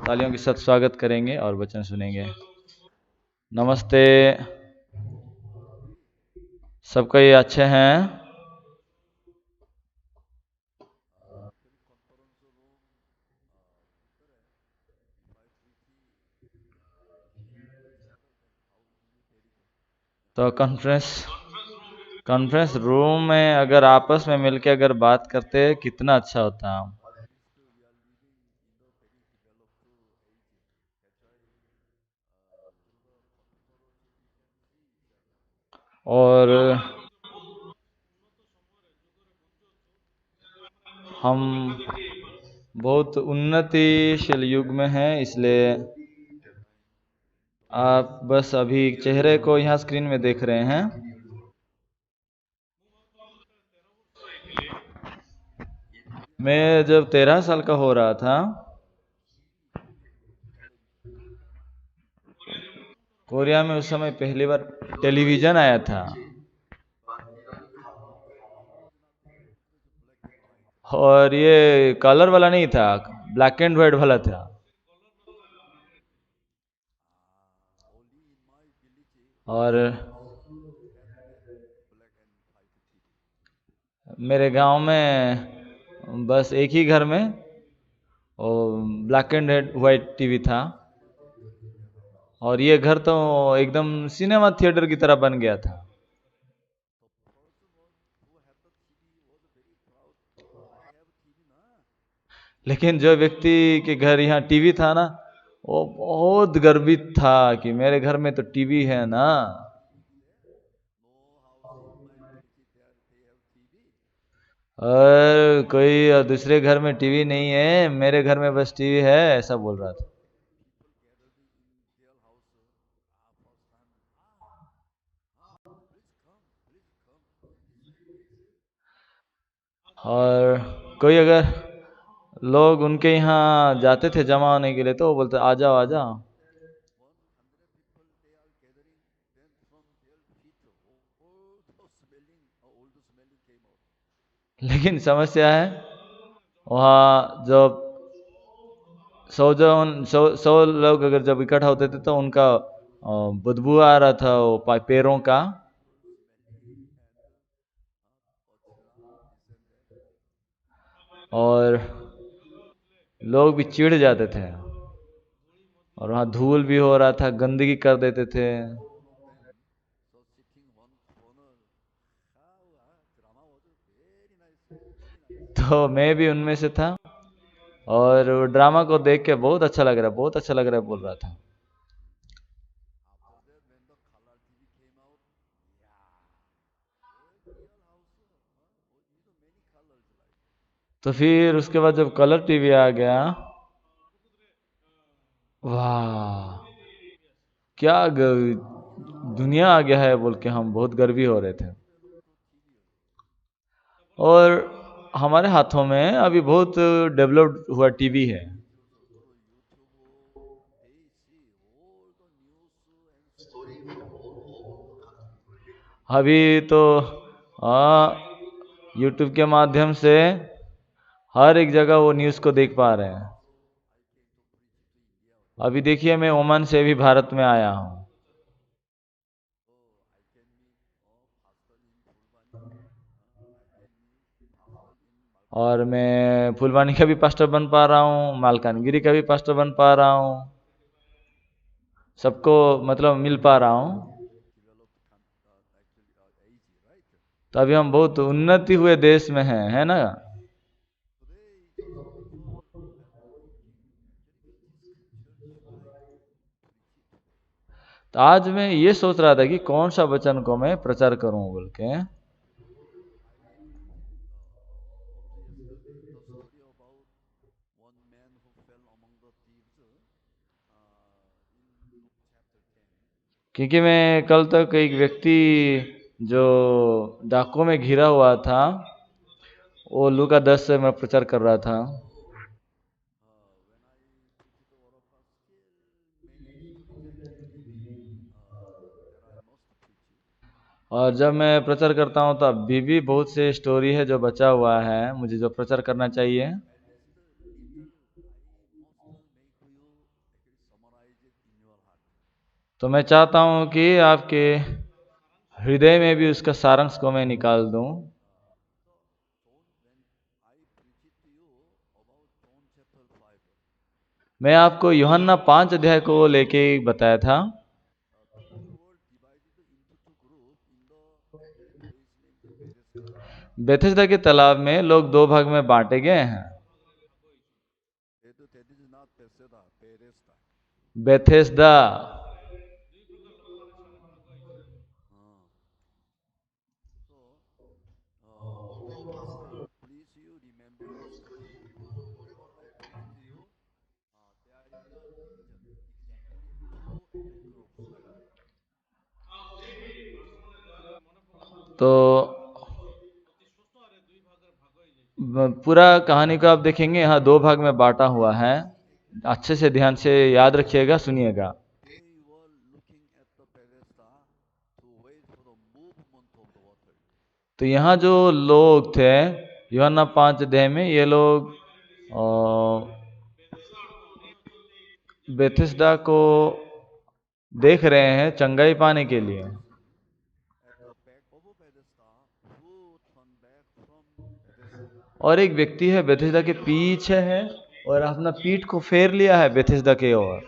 तालियों के साथ स्वागत करेंगे और वचन सुनेंगे। नमस्ते, सबका ये अच्छे हैं। तो कॉन्फ्रेंस रूम में अगर आपस में मिलके अगर बात करते कितना अच्छा होता। और हम बहुत उन्नतिशील युग में हैं, इसलिए आप बस अभी चेहरे को यहाँ स्क्रीन में देख रहे हैं। मैं जब 13 साल का हो रहा था, कोरिया में उस समय पहली बार टेलीविजन आया था और ये कलर वाला नहीं था, ब्लैक एंड व्हाइट वाला था। और मेरे गांव में बस एक ही घर में ब्लैक एंड व्हाइट टीवी था और ये घर तो एकदम सिनेमा थिएटर की तरह बन गया था। लेकिन जो व्यक्ति के घर यहाँ टीवी था ना, वो बहुत गर्वित था कि मेरे घर में तो टीवी है ना। और कोई दूसरे घर में टीवी नहीं है, मेरे घर में बस टीवी है, ऐसा बोल रहा था। और कोई अगर लोग उनके यहाँ जाते थे जमा होने के लिए तो वो बोलते आ जाओ आ जाओ। लेकिन समस्या है, वहाँ जब 100 लोग अगर जब इकट्ठा होते थे तो उनका बदबू आ रहा था वो पैरों का। और लोग भी चिढ़ जाते थे और वहाँ धूल भी हो रहा था, गंदगी कर देते थे। तो मैं भी उनमें से था और वो ड्रामा को देख के बहुत अच्छा लग रहा है, बहुत अच्छा लग रहा है बोल रहा था। तो फिर उसके बाद जब कलर टीवी आ गया, वाह क्या दुनिया आ गया है बोल के हम बहुत गर्वी हो रहे थे। और हमारे हाथों में अभी बहुत डेवलप्ड हुआ टीवी है। अभी तो यूट्यूब के माध्यम से हर एक जगह वो न्यूज़ को देख पा रहे हैं। अभी देखिए मैं ओमान से भी भारत में आया हूँ और मैं फुलवानी का भी पास्टर बन पा रहा हूँ, मालकानगिरी का भी पास्टर बन पा रहा हूँ, सबको मतलब मिल पा रहा हूँ। तो अभी हम बहुत उन्नति हुए देश में हैं, है ना। तो आज मैं ये सोच रहा था कि कौन सा वचन को मैं प्रचार करूं बोल के। क्योंकि मैं कल तक एक व्यक्ति जो डाकुओं में घिरा हुआ था, वो लूका 10 से मैं प्रचार कर रहा था। और जब मैं प्रचार करता हूँ तो अभी भी बहुत से स्टोरी है जो बचा हुआ है मुझे जो प्रचार करना चाहिए। तो मैं चाहता हूं कि आपके हृदय में भी उसका सारांश को मैं निकाल दूं। मैं आपको यूहन्ना 5 अध्याय को लेके बताया था। बेथेस्दा के तालाब में लोग दो भाग में बांटे गए हैं। बेथेस्दा तो पूरा कहानी को आप देखेंगे, यहाँ दो भाग में बांटा हुआ है। अच्छे से ध्यान से याद रखिएगा, सुनिएगा। तो यहाँ जो लोग थे यूहन्ना 5 अध्याय में, ये लोग बेथेस्दा को देख रहे हैं चंगाई पाने के लिए। और एक व्यक्ति है बेथेस्दा के पीछे है और अपना पीठ को फेर लिया है बेथेस्दा के ओर।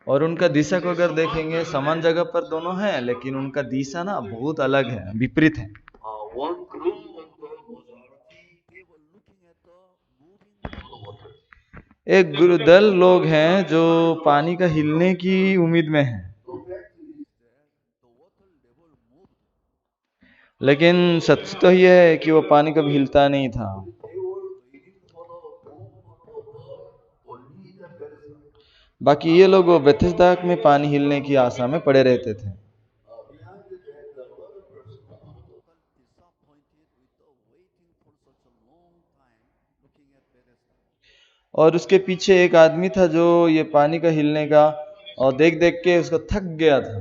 और उनका दिशा को अगर देखेंगे समान जगह पर दोनों हैं, लेकिन उनका दिशा ना बहुत अलग है, विपरीत है। एक गुरुदल लोग हैं जो पानी का हिलने की उम्मीद में हैं, लेकिन सच तो यह है कि वो पानी कभी हिलता नहीं था। बाकी ये लोग वो बेथेस्दा में पानी हिलने की आशा में पड़े रहते थे। और उसके पीछे एक आदमी था जो ये पानी का हिलने का और देख देख के उसको थक गया था।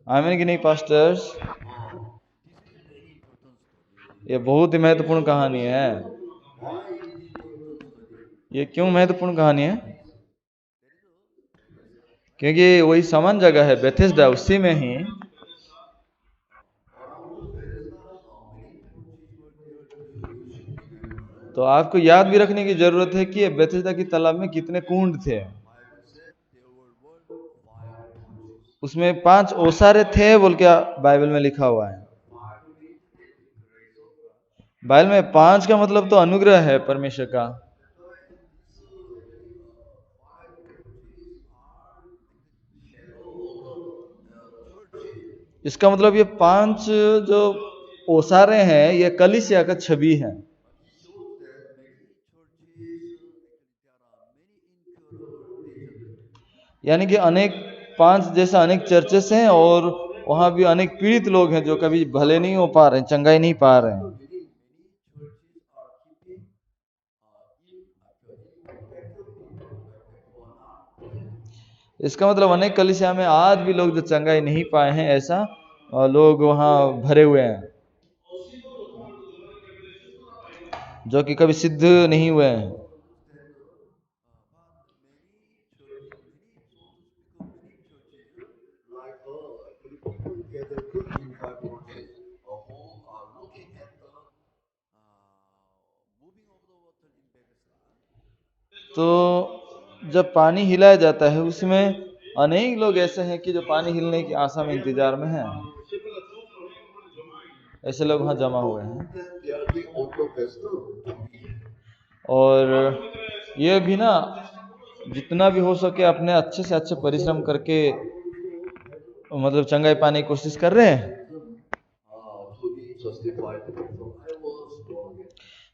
आमीन कि नहीं पास्टर्स? ये बहुत ही महत्वपूर्ण कहानी है। ये क्यों महत्वपूर्ण कहानी है? क्योंकि वही समान जगह है बेथेस्दा, उसी में ही तो आपको याद भी रखने की जरूरत है कि बेथेस्दा की तालाब में कितने कुंड थे। उसमें 5 ओसारे थे बोल के बाइबल में लिखा हुआ है। बाइबल में 5 का मतलब तो अनुग्रह है परमेश्वर का। इसका मतलब ये 5 जो ओसारे हैं ये कलीसिया का छवि है। यानी कि अनेक 5 जैसा अनेक चर्चेस हैं और वहां भी अनेक पीड़ित लोग हैं जो कभी भले नहीं हो पा रहे हैं, चंगाई नहीं पा रहे हैं। इसका मतलब अनेक कलीसिया में आज भी लोग जो चंगाई नहीं पाए हैं, ऐसा लोग वहां भरे हुए हैं जो कि कभी सिद्ध नहीं हुए हैं। तो जब पानी हिलाया जाता है उसमें अनेक लोग ऐसे हैं कि जो पानी हिलने की आशा में इंतजार में हैं। ऐसे लोग वहां जमा हुए हैं। और ये भी ना जितना भी हो सके अपने अच्छे से अच्छे परिश्रम करके मतलब चंगाई पाने की कोशिश कर रहे हैं।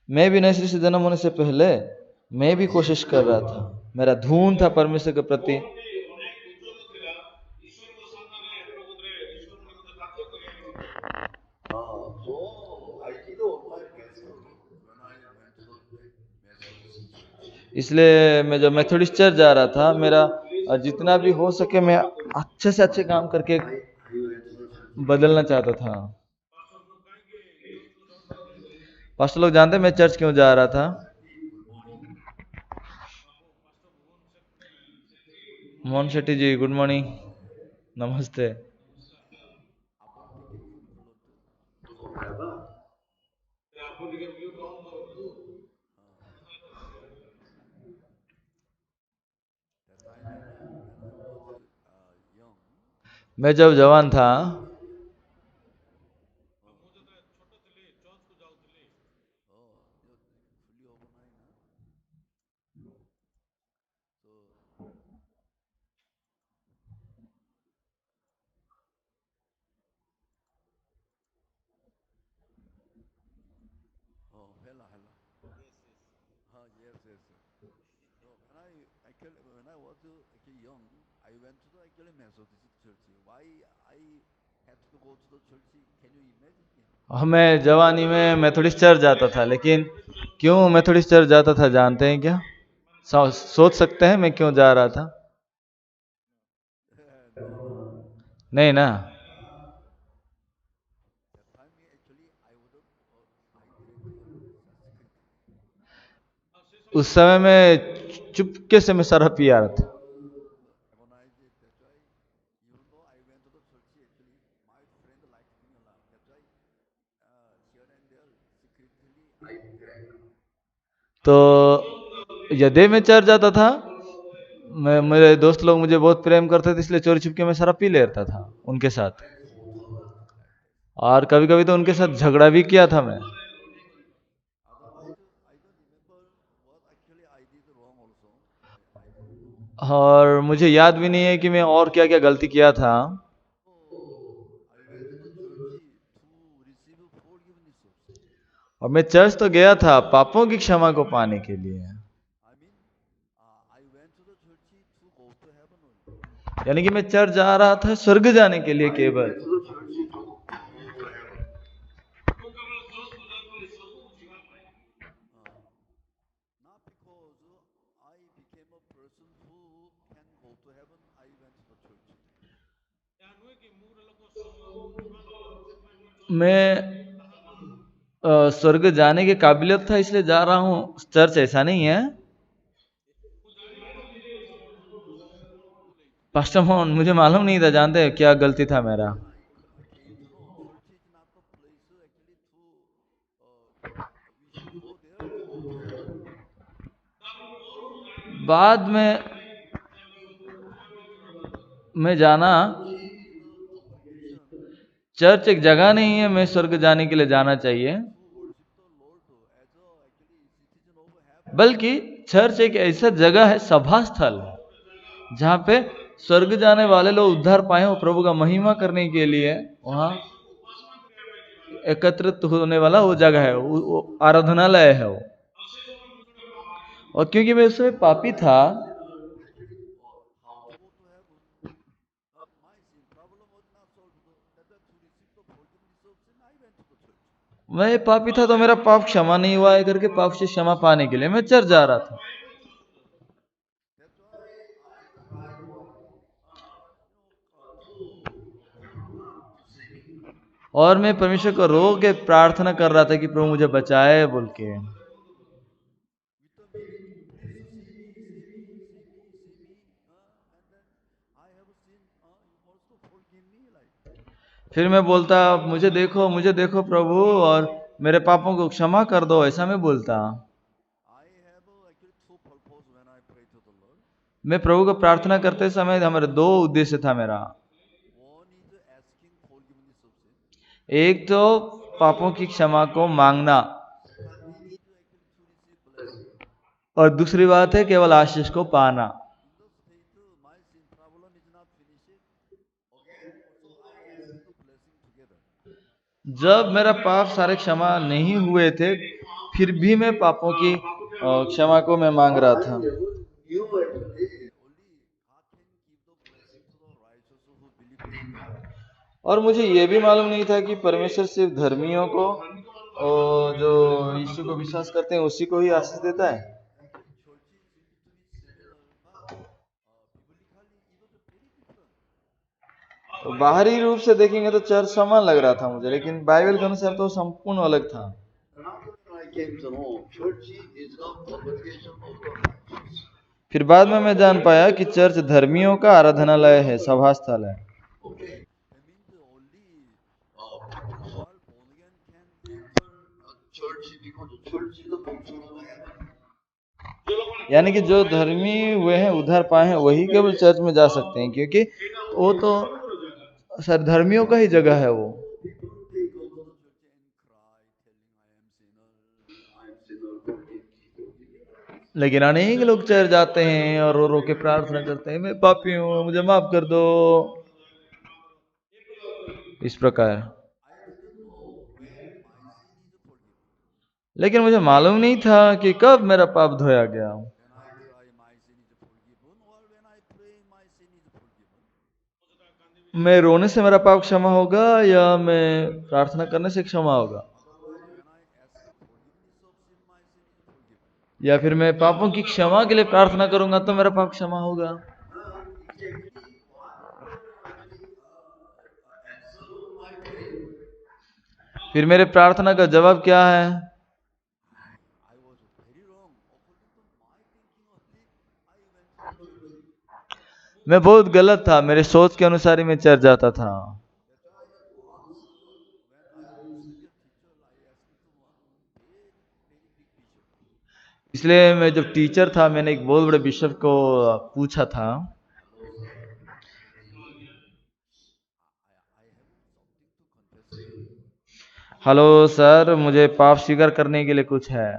मैं भी नर्सरी से जन्म होने से पहले मैं भी कोशिश कर रहा था, मेरा धून था परमेश्वर के प्रति। इसलिए मैं जब मेथोडिस्ट चर्च जा रहा था, मेरा जितना भी हो सके मैं अच्छे से अच्छे काम करके बदलना चाहता था। पास्टर लोग जानते हैं मैं चर्च क्यों जा रहा था? मोहन शेट्टी जी, गुड मॉर्निंग, नमस्ते। मैं जब जवान था मैं जवानी में मेथोडिस्ट चर्च जाता था, लेकिन क्यों मेथोडिस्ट चर्च जाता था जानते हैं क्या? सोच सकते हैं मैं क्यों जा रहा था? नहीं ना। उस समय में चुपके से मैं शराब पिया रहा था। तो यदि मैं चर्च जाता था, मेरे दोस्त लोग मुझे बहुत प्रेम करते थे, इसलिए चोरी छुपके मैं शराब पी लेता था उनके साथ। और कभी कभी तो उनके साथ झगड़ा भी किया था मैं। और मुझे याद भी नहीं है कि मैं और क्या क्या गलती किया था। और मैं चर्च तो गया था पापों की क्षमा को पाने के लिए, यानी कि मैं चर्च जा रहा था स्वर्ग जाने के लिए केवल। मैं स्वर्ग जाने की काबिलियत था इसलिए जा रहा हूँ चर्च, ऐसा नहीं है। पास्टर मोहन, मुझे मालूम नहीं था, जानते हैं क्या गलती था मेरा? बाद में मैं जाना, चर्च एक जगह नहीं है मैं स्वर्ग जाने के लिए जाना चाहिए, बल्कि चर्च एक ऐसा जगह है, सभा स्थल है, जहाँ पे स्वर्ग जाने वाले लोग उद्धार पाए हो प्रभु का महिमा करने के लिए वहाँ एकत्रित होने वाला वो जगह है, वो आराधनालय है वो। और क्योंकि मैं उसमें पापी था, मैं पापी था तो मेरा पाप क्षमा नहीं हुआ है करके पाप से क्षमा पाने के लिए मैं चर्च जा रहा था। और मैं परमेश्वर को रो के प्रार्थना कर रहा था कि प्रभु मुझे बचाए बोल के। फिर मैं बोलता मुझे देखो प्रभु, और मेरे पापों को क्षमा कर दो, ऐसा मैं बोलता। मैं प्रभु को प्रार्थना करते समय हमारे दो उद्देश्य था मेरा। एक तो पापों की क्षमा को मांगना, और दूसरी बात है केवल आशीष को पाना। जब मेरा पाप सारे क्षमा नहीं हुए थे, फिर भी मैं पापों की क्षमा को मैं मांग रहा था। और मुझे यह भी मालूम नहीं था कि परमेश्वर सिर्फ धर्मियों को और जो यीशु को विश्वास करते हैं उसी को ही आशीष देता है। तो बाहरी रूप से देखेंगे तो चर्च समान लग रहा था मुझे, लेकिन बाइबल के अनुसार तो संपूर्ण अलग था। फिर बाद में मैं जान पाया कि चर्च धर्मियों का आराधनालय है, सभा स्थल है। यानी कि जो धर्मी हुए हैं, उद्धार पाए हैं, वही केवल चर्च में जा सकते हैं, क्योंकि वो तो सर धर्मियों का ही जगह है वो। लेकिन अनेक लोग चर्च जाते हैं और रो रो के प्रार्थना करते हैं, मैं पापी हूँ, मुझे माफ कर दो, इस प्रकार। लेकिन मुझे मालूम नहीं था कि कब मेरा पाप धोया गया। मैं रोने से मेरा पाप क्षमा होगा या मैं प्रार्थना करने से क्षमा होगा, या फिर मैं पापों की क्षमा के लिए प्रार्थना करूंगा तो मेरा पाप क्षमा होगा। फिर मेरे प्रार्थना का जवाब क्या है? मैं बहुत गलत था, मेरे सोच के अनुसार ही मैं चर्च जाता था। इसलिए मैं जब टीचर था, मैंने एक बहुत बड़े बिशप को पूछा था, हेलो सर, मुझे पाप स्वीकार करने के लिए कुछ है।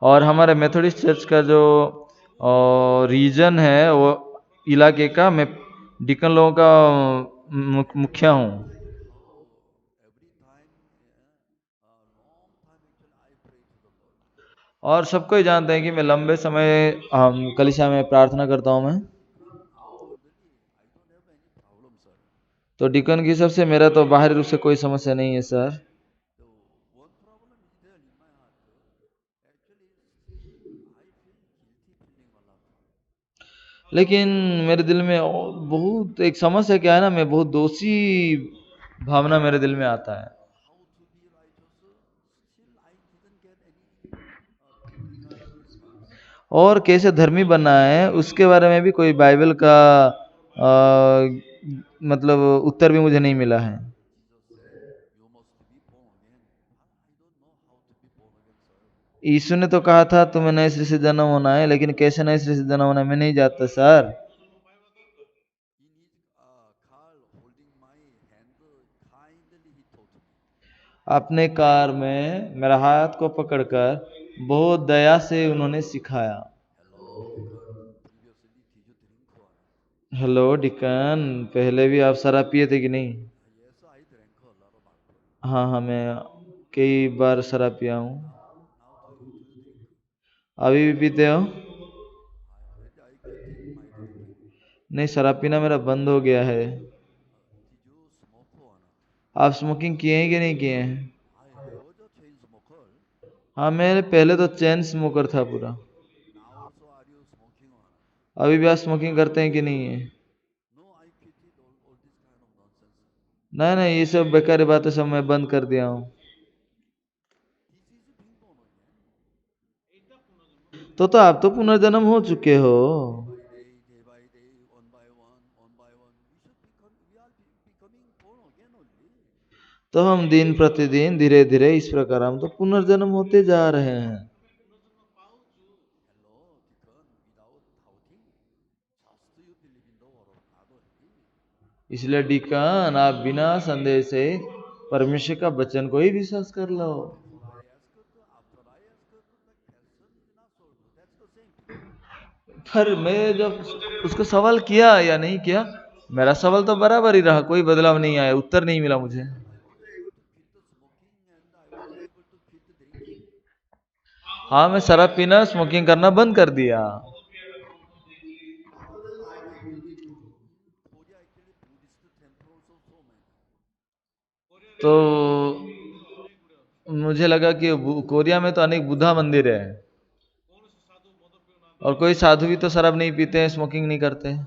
और हमारे मेथोडिस्ट चर्च का जो रीजन है, वो इलाके का, मैं डिकन लोगों का मुखिया हूँ। और सबको ही जानते हैं कि मैं लंबे समय कलीसिया में प्रार्थना करता हूँ मैं। तो डिकन की हिसाब से मेरा तो बाहरी रूप से कोई समस्या नहीं है सर। लेकिन मेरे दिल में बहुत एक समस्या क्या है ना, मैं बहुत दोषी भावना मेरे दिल में आता है। और कैसे धर्मी बनना है उसके बारे में भी कोई बाइबल का मतलब उत्तर भी मुझे नहीं मिला है। यीशु ने तो कहा था तुम्हें नए सिरे से जन्म होना है, लेकिन कैसे नए सिरे से जन्म होना है मैं नहीं जानता सर। अपने कार में मेरा हाथ को पकड़कर बहुत दया से उन्होंने सिखाया। हेलो डिकन, पहले भी आप शराब पिए थे कि नहीं? हाँ हाँ, मैं कई बार शराब पिया हूँ। अभी भी पीते हो? नहीं, शराब पीना मेरा बंद हो गया है। आप स्मोकिंग किए हैं कि नहीं किए हैं? हाँ, मैं पहले तो चेन स्मोकर था पूरा। अभी भी आप स्मोकिंग करते हैं कि नहीं है? नहीं नहीं, ये सब बेकार बातें सब मैं बंद कर दिया हूँ। तो आप तो पुनर्जन्म हो चुके हो। तो हम दिन प्रतिदिन धीरे धीरे इस प्रकार हम तो पुनर्जन्म होते जा रहे हैं। इसलिए डिकन, आप बिना संदेह से परमेश्वर का वचन को ही विश्वास कर लो। फिर मैं जब उसको सवाल किया या नहीं किया, मेरा सवाल तो बराबर ही रहा, कोई बदलाव नहीं आया, उत्तर नहीं मिला मुझे। हाँ, मैं शराब पीना स्मोकिंग करना बंद कर दिया। तो मुझे लगा कि कोरिया में तो अनेक बुद्धा मंदिर है, और कोई साधु भी तो शराब नहीं पीते हैं, स्मोकिंग नहीं करते हैं।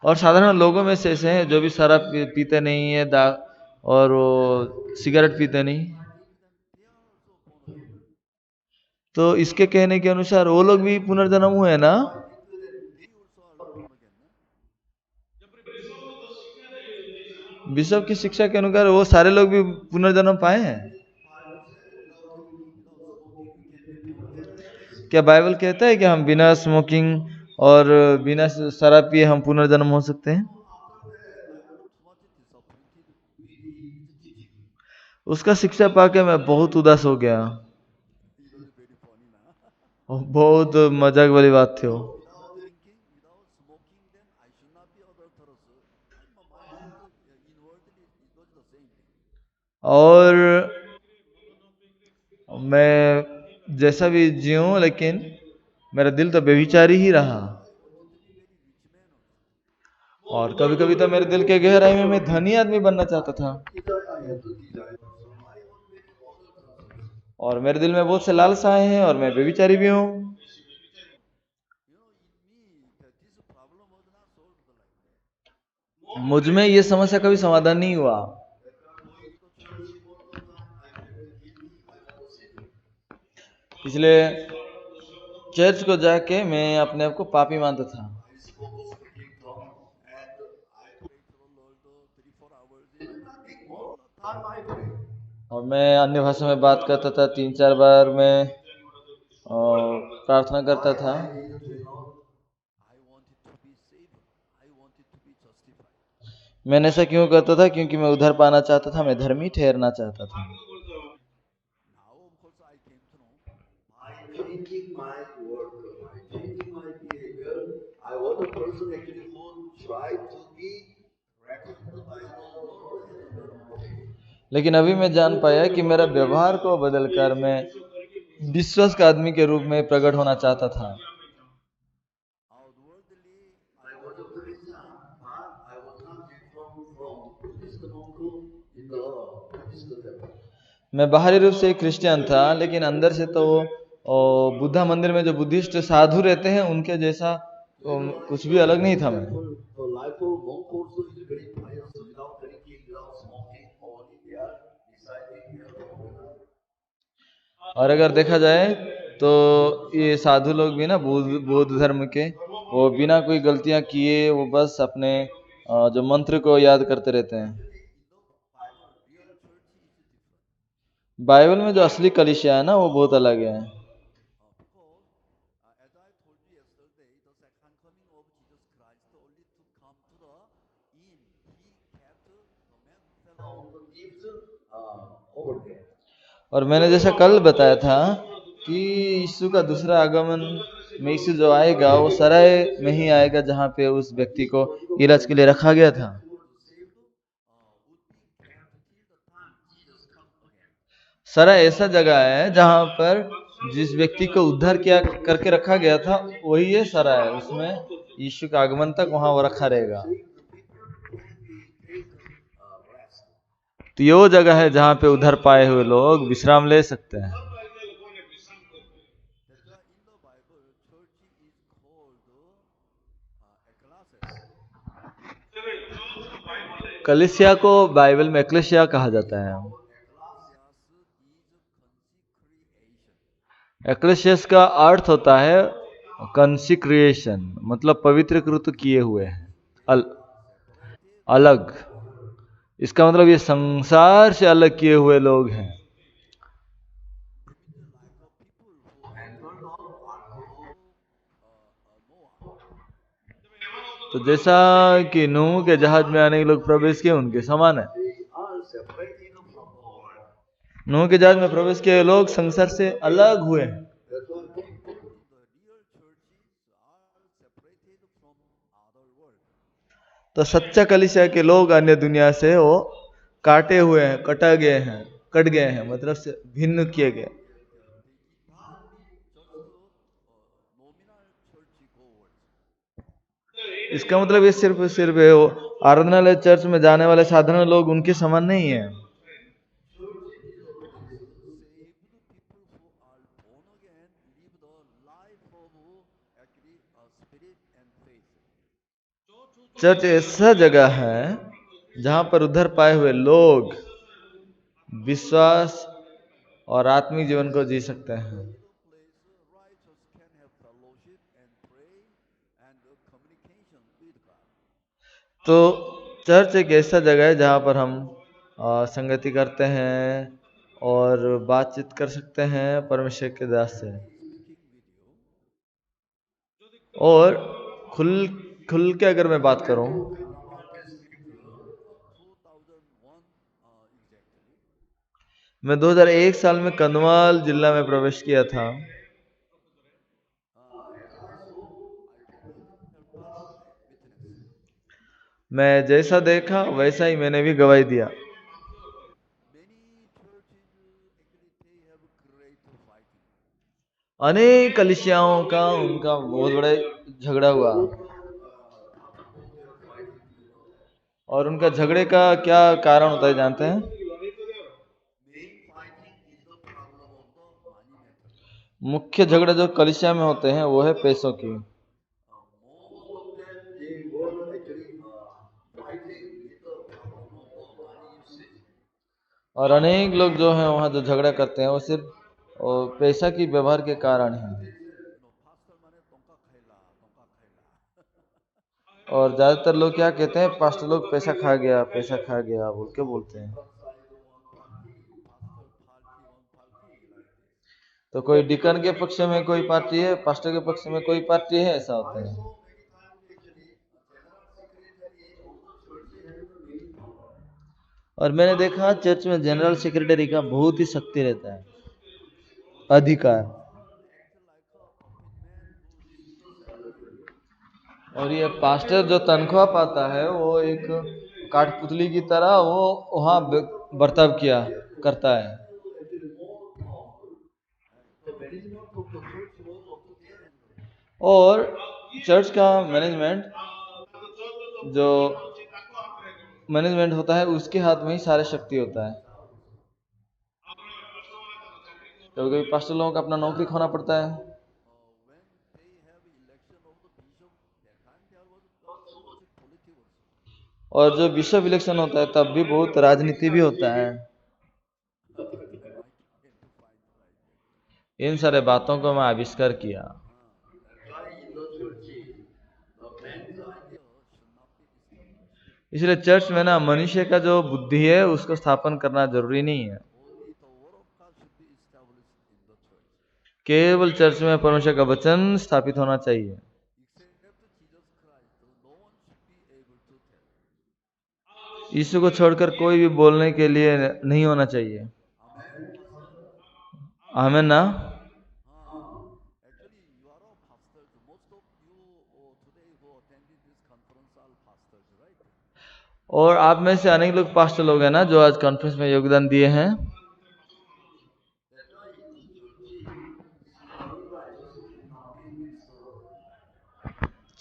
और साधारण लोगों में से ऐसे हैं जो भी शराब पीते नहीं है और वो सिगरेट पीते नहीं। तो इसके कहने के अनुसार वो लोग भी पुनर्जन्म हुए ना? बिशप की शिक्षा के अनुसार वो सारे लोग भी पुनर्जन्म पाए हैं। क्या बाइबल कहता है कि हम बिना स्मोकिंग और बिना शराब पिए हम पुनर्जन्म हो सकते हैं? उसका शिक्षा पाके मैं बहुत उदास हो गया। बहुत मजाक वाली बात थी वो। और मैं जैसा भी जीऊं लेकिन मेरा दिल तो बेविचारी ही रहा। और कभी कभी तो मेरे दिल के गहराई में मैं धनी आदमी बनना चाहता था। और मेरे दिल में बहुत से लालसाएं हैं और मैं बेविचारी भी हूँ। मुझ में ये समस्या कभी समाधान नहीं हुआ। इसलिए चर्च को जाके मैं अपने आप को पापी मानता था। और मैं अन्य भाषा में बात करता था, 3-4 बार मैं प्रार्थना करता था। मैंने ऐसा क्यों करता था? क्योंकि मैं उद्धार पाना चाहता था, मैं धर्मी ठहरना चाहता था। लेकिन अभी मैं जान पाया कि मेरा व्यवहार को बदलकर मैं विश्वास का आदमी के रूप में प्रकट होना चाहता था। मैं बाहरी रूप से क्रिश्चियन था लेकिन अंदर से तो बुद्धा मंदिर में जो बुद्धिस्ट साधु रहते हैं उनके जैसा कुछ भी अलग नहीं था मैं। और अगर देखा जाए तो ये साधु लोग भी ना बौद्ध धर्म के, वो बिना कोई गलतियां किए वो बस अपने जो मंत्र को याद करते रहते हैं। बाइबल में जो असली कलीसिया है ना वो बहुत अलग है। और मैंने जैसा कल बताया था कि यीशु का दूसरा आगमन में यीशु जो आएगा वो सराय में ही आएगा जहाँ पे उस व्यक्ति को इलाज के लिए रखा गया था। सराय ऐसा जगह है जहाँ पर जिस व्यक्ति को उद्धार किया करके रखा गया था वही ये सराय है, उसमें यीशु का आगमन तक वहां वो रखा रहेगा। तो ये वो जगह है जहाँ पे उद्धार पाए हुए लोग विश्राम ले सकते हैं। कलीसिया को बाइबल में एक्लेसिया कहा जाता है। एक्लेसियस का अर्थ होता है कंसिक्रिएशन, मतलब पवित्रकृत किए हुए हैं, अलग। इसका मतलब ये संसार से अलग किए हुए लोग हैं। तो जैसा कि नूह के जहाज में आने के लोग प्रवेश किए उनके समान है। नूह के जहाज में प्रवेश किए लोग संसार से अलग हुए हैं। तो सच्चा कलीसिया के लोग अन्य दुनिया से वो काटे हुए हैं, कट गए हैं, मतलब से भिन्न किए गए। इसका मतलब ये सिर्फ है वो आराधनालय चर्च में जाने वाले साधारण लोग उनके समान नहीं है। चर्च ऐसा जगह है जहां पर उद्धार पाए हुए लोग विश्वास और आत्मिक जीवन को जी सकते हैं। तो चर्च एक ऐसा जगह है जहां पर हम संगति करते हैं और बातचीत कर सकते हैं परमेश्वर के दास से, और खुल खुल के अगर मैं बात करूं, मैं 2001 साल में कंधमाल जिला में प्रवेश किया था। मैं जैसा देखा वैसा ही मैंने भी गवाही दिया। अनेक कलीसियाओं का उनका बहुत बड़ा झगड़ा हुआ, और उनका झगड़े का क्या कारण होता है जानते हैं? मुख्य झगड़े जो कलीसिया में होते हैं वो है पैसों की। और अनेक लोग जो हैं वहाँ जो झगड़ा करते हैं वो सिर्फ पैसा की व्यवहार के कारण है। और ज्यादातर लोग क्या कहते हैं, पास्टर लोग पैसा खा गया, पैसा खा गया बोल के बोलते हैं। तो कोई डिकन के पक्ष में कोई पार्टी है, पास्टर के पक्ष में कोई पार्टी है, ऐसा होता है। और मैंने देखा चर्च में जनरल सेक्रेटरी का बहुत ही शक्ति रहता है, अधिकार। और ये पास्टर जो तनख्वाह पाता है वो एक काठपुतली की तरह वो वहाँ बर्ताव किया करता है। और चर्च का मैनेजमेंट जो मैनेजमेंट होता है उसके हाथ में ही सारे शक्ति होता है। कभी कभी पास्टर लोगों को अपना नौकरी खोना पड़ता है। और जो विश्व इलेक्शन होता है तब भी बहुत राजनीति भी होता है। इन सारे बातों को मैं आविष्कार किया। इसलिए चर्च में ना मनुष्य का जो बुद्धि है उसको स्थापन करना जरूरी नहीं है। केवल चर्च में परमेश्वर का वचन स्थापित होना चाहिए। यीशु को छोड़कर कोई भी बोलने के लिए नहीं होना चाहिए। आमीन ना। और आप में से अनेक लोग पास्टर लोग हैं ना जो आज कॉन्फ्रेंस में योगदान दिए हैं।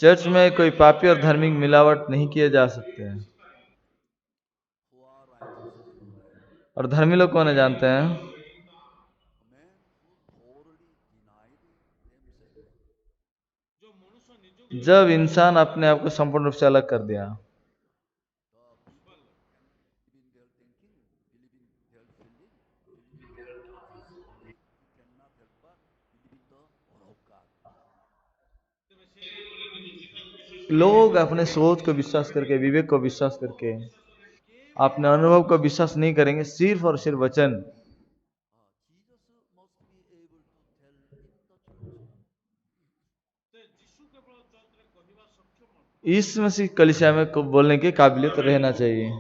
चर्च में कोई पापी और धार्मिक मिलावट नहीं किए जा सकते हैं। और धर्मी लोग कौन है जानते हैं? जब इंसान अपने आप को संपूर्ण रूप से अलग कर दिया। लोग अपने सोच को विश्वास करके, विवेक को विश्वास करके, अपने अनुभव को विश्वास नहीं करेंगे, सिर्फ और सिर्फ वचन। इस मसीह कलीसिया में को बोलने की काबिलियत रहना चाहिए।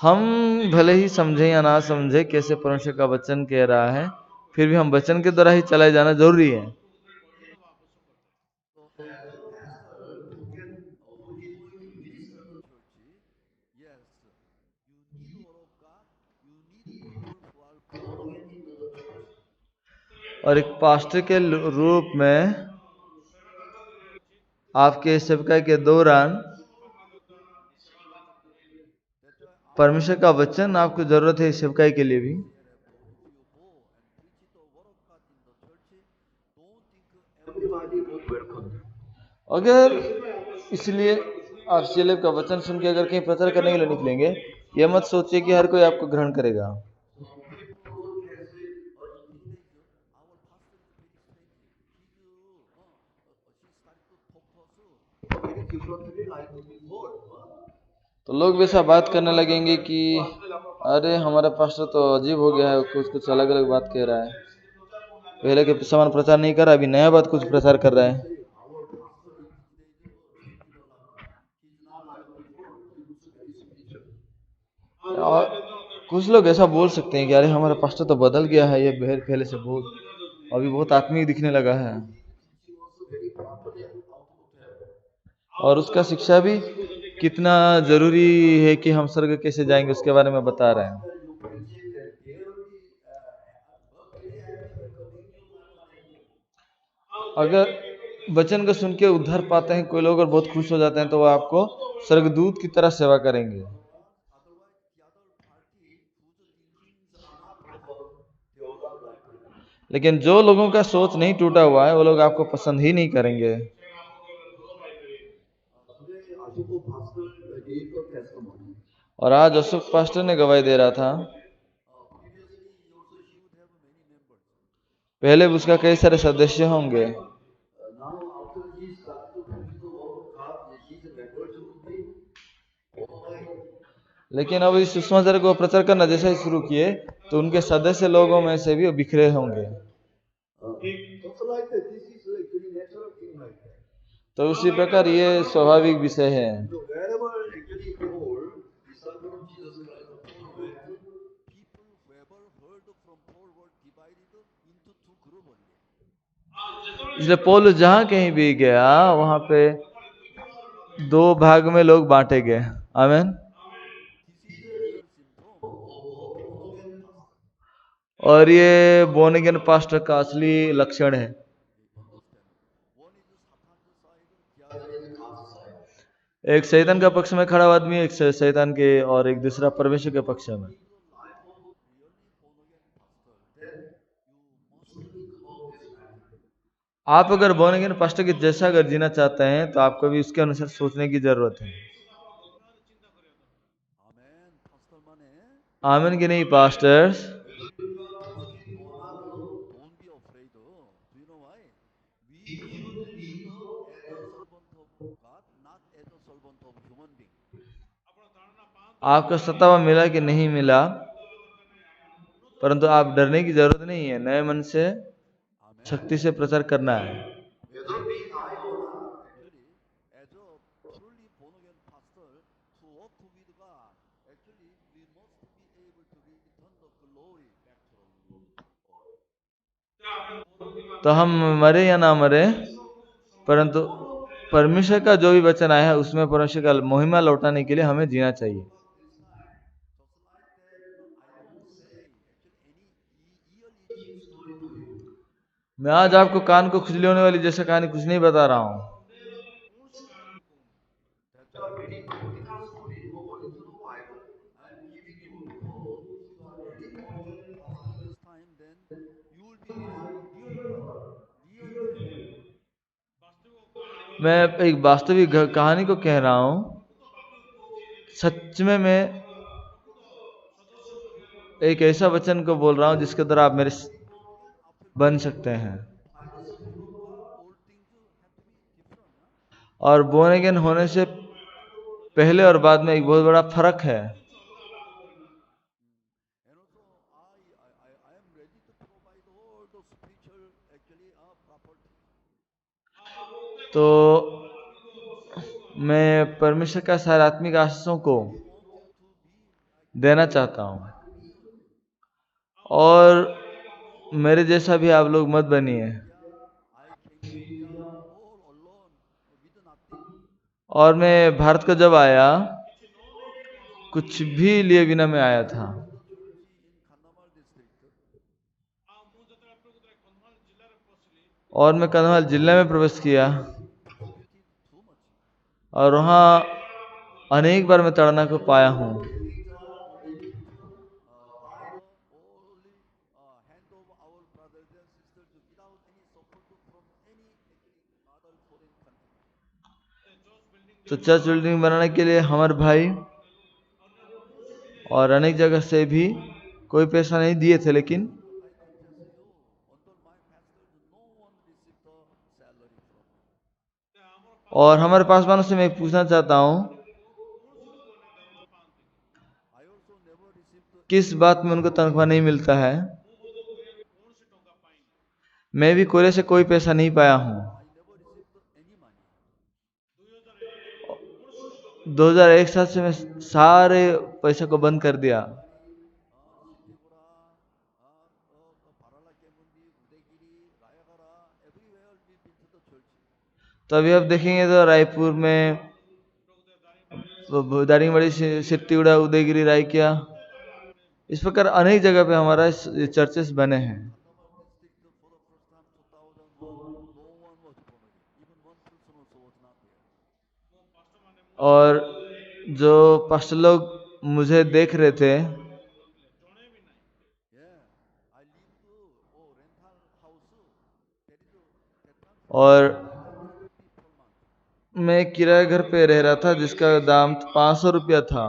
हम भले ही समझे या ना समझे कैसे परमेश्वर का वचन कह रहा है, फिर भी हम वचन के द्वारा ही चलाए जाना जरूरी है। और एक पास्टर के रूप में आपके सेवकाई के दौरान परमेश्वर का वचन आपको जरूरत है इस सेवकाई के लिए भी। अगर इसलिए आप सीएलएफ का वचन सुन के अगर कहीं प्रचार करने के लिए निकलेंगे, ये मत सोचिए कि हर कोई आपको ग्रहण करेगा। तो लोग वैसा बात करने लगेंगे कि अरे हमारा पास्टर तो अजीब हो गया है, कुछ कुछ अलग अलग बात कह रहा है, पहले के समान प्रचार नहीं कर रहा, अभी नया बात कुछ प्रचार कर रहा है। और कुछ लोग ऐसा बोल सकते हैं कि अरे हमारा पास्टर तो बदल गया है, ये पहले से बहुत अभी बहुत आत्मिक दिखने लगा है, और उसका शिक्षा भी कितना जरूरी है कि हम स्वर्ग कैसे जाएंगे उसके बारे में बता रहे हैं। अगर वचन को सुन के उद्धार पाते हैं कोई लोग और बहुत खुश हो जाते हैं, तो वो आपको स्वर्गदूत की तरह सेवा करेंगे। लेकिन जो लोगों का सोच नहीं टूटा हुआ है वो लोग आपको पसंद ही नहीं करेंगे। और आज अशोक पास्टर ने गवाही दे रहा था, पहले भी उसका कई सारे सदस्य होंगे, लेकिन अब इस सुसमाचार को प्रचार करना जैसा ही शुरू किए तो उनके सदस्य लोगों में से भी बिखरे होंगे। तो उसी प्रकार ये स्वाभाविक विषय है। इसलिए पौलुस जहां कहीं भी गया वहां पे दो भाग में लोग बांटे गए। आमीन। और ये बोर्न अगेन पास्टर का असली लक्षण है। एक शैतान का पक्ष में खड़ा आदमी, एक शैतान के, और एक दूसरा परमेश्वर के पक्ष में। आप अगर बोर्न अगेन पास्टर के जैसा अगर जीना चाहते हैं तो आपको भी उसके अनुसार सोचने की जरूरत है। आमीन कि नहीं पास्टर्स? आपको सत्तावा मिला कि नहीं मिला, परंतु आप डरने की जरूरत नहीं है, नए मन से शक्ति से प्रचार करना है। तो हम मरे या ना मरे, परंतु परमेश्वर का जो भी वचन आया है उसमें परमेश्वर का महिमा लौटाने के लिए हमें जीना चाहिए। मैं आज आपको कान को खुजली होने वाली जैसा कहानी कुछ नहीं बता रहा हूं। मैं एक वास्तविक कहानी को कह रहा हूं। सच में मैं एक ऐसा वचन को बोल रहा हूं जिसके द्वारा आप मेरे बन सकते हैं। और बोर्न अगेन होने से पहले और बाद में एक बहुत बड़ा फर्क है। तो मैं परमेश्वर का सारे आत्मिक आशीषों को देना चाहता हूं, और मेरे जैसा भी आप लोग मत बनिए। और मैं भारत को जब आया कुछ भी लिए बिना मैं आया था, और मैं कंधमाल जिले में प्रवेश किया, और वहाँ अनेक बार मैं तड़ना को पाया हूँ। तो चर्च बिल्डिंग बनाने के लिए हमारे भाई और अनेक जगह से भी कोई पैसा नहीं दिए थे, लेकिन और हमारे पासवानों से मैं पूछना चाहता हूँ, किस बात में उनको तनख्वाह नहीं मिलता है? मैं भी कोरिया से कोई पैसा नहीं पाया हूँ। 2001 साल से मैं सारे पैसे को बंद कर दिया। तो अभी आप देखेंगे तो रायपुर में, दारिंगबाड़ी, सिट्टीगुड़ा, उदयगिरी, रायकिया, इस प्रकार अनेक जगह पे हमारा चर्चेस बने हैं। और जो पास्टर लोग मुझे देख रहे थे, और मैं किराए घर पे रह रहा था जिसका दाम 500 रुपया था।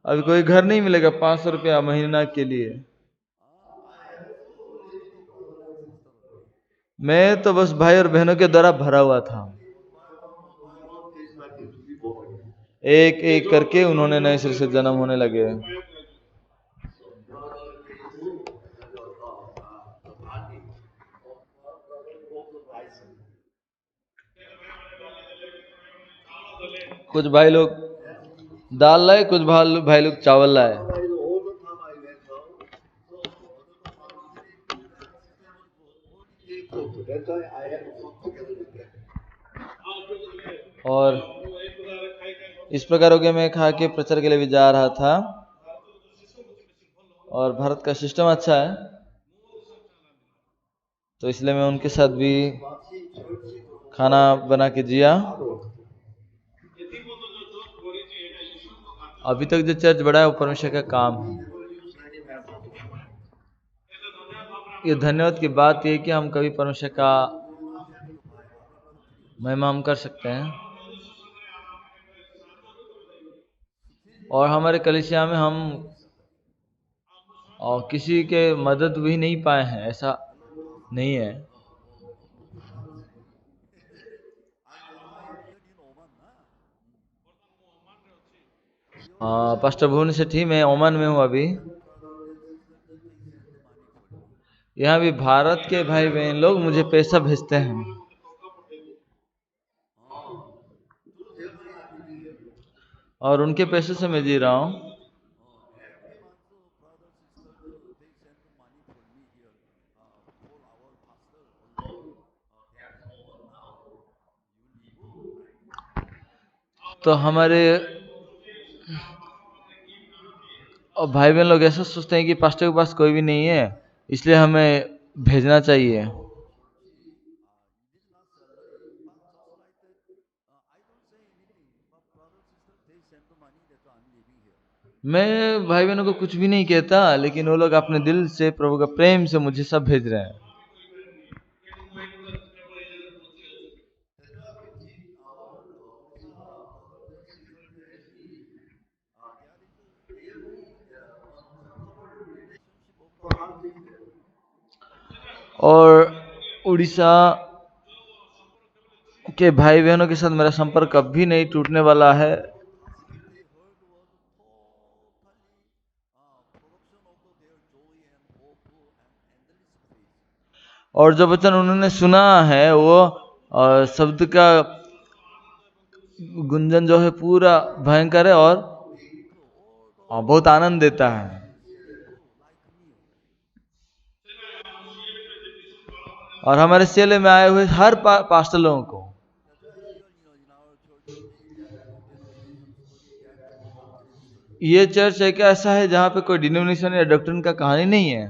अभी कोई घर नहीं मिलेगा 500 रुपया महीना के लिए। मैं तो बस भाई और बहनों के द्वारा भरा हुआ था। एक एक करके उन्होंने नए सिरे से जन्म होने लगे। कुछ भाई लोग दाल लाए, कुछ भाई लोग चावल लाए। और इस प्रकार हो गया, मैं खा के प्रचार के लिए भी जा रहा था। और भारत का सिस्टम अच्छा है, तो इसलिए मैं उनके साथ भी खाना बना के जिया। अभी तक जो चर्च बढ़ा है वो परमेश्वर का काम है। ये धन्यवाद की बात ये कि हम कभी परमेश्वर का महिमा हम कर सकते हैं। और हमारे कलीसिया में हम और किसी के मदद भी नहीं पाए हैं, ऐसा नहीं है। पास्टर भुवन सेठी, मैं ओमान में हूँ अभी। यहाँ भी भारत के भाई बहन लोग मुझे पैसा भेजते हैं, और उनके पैसे से मैं जी रहा हूँ। तो हमारे और भाई बहन लोग ऐसा सोचते हैं कि पास्टर के पास कोई भी नहीं है, इसलिए हमें भेजना चाहिए। मैं भाई बहनों को कुछ भी नहीं कहता, लेकिन वो लोग अपने दिल से प्रभु का प्रेम से मुझे सब भेज रहे हैं। और उड़ीसा के भाई बहनों के साथ मेरा संपर्क कभी नहीं टूटने वाला है। और जो वचन उन्होंने सुना है वो शब्द का गुंजन जो है पूरा भयंकर है, और बहुत आनंद देता है। और हमारे सेले में आए हुए हर पास्टर लोगों को ये चर्च एक ऐसा है जहाँ पे कोई डिनोमिनेशन या डॉक्ट्रिन का कहानी नहीं है।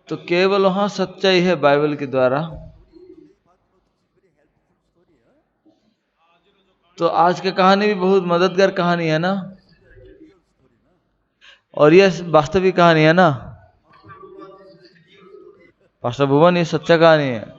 तो केवल वहाँ सच्चाई है बाइबल के द्वारा। तो आज की कहानी भी बहुत मददगार कहानी है ना, और यह वास्तविक कहानी है ना। पास्टर भुवन, ये सच्चा कहानी है।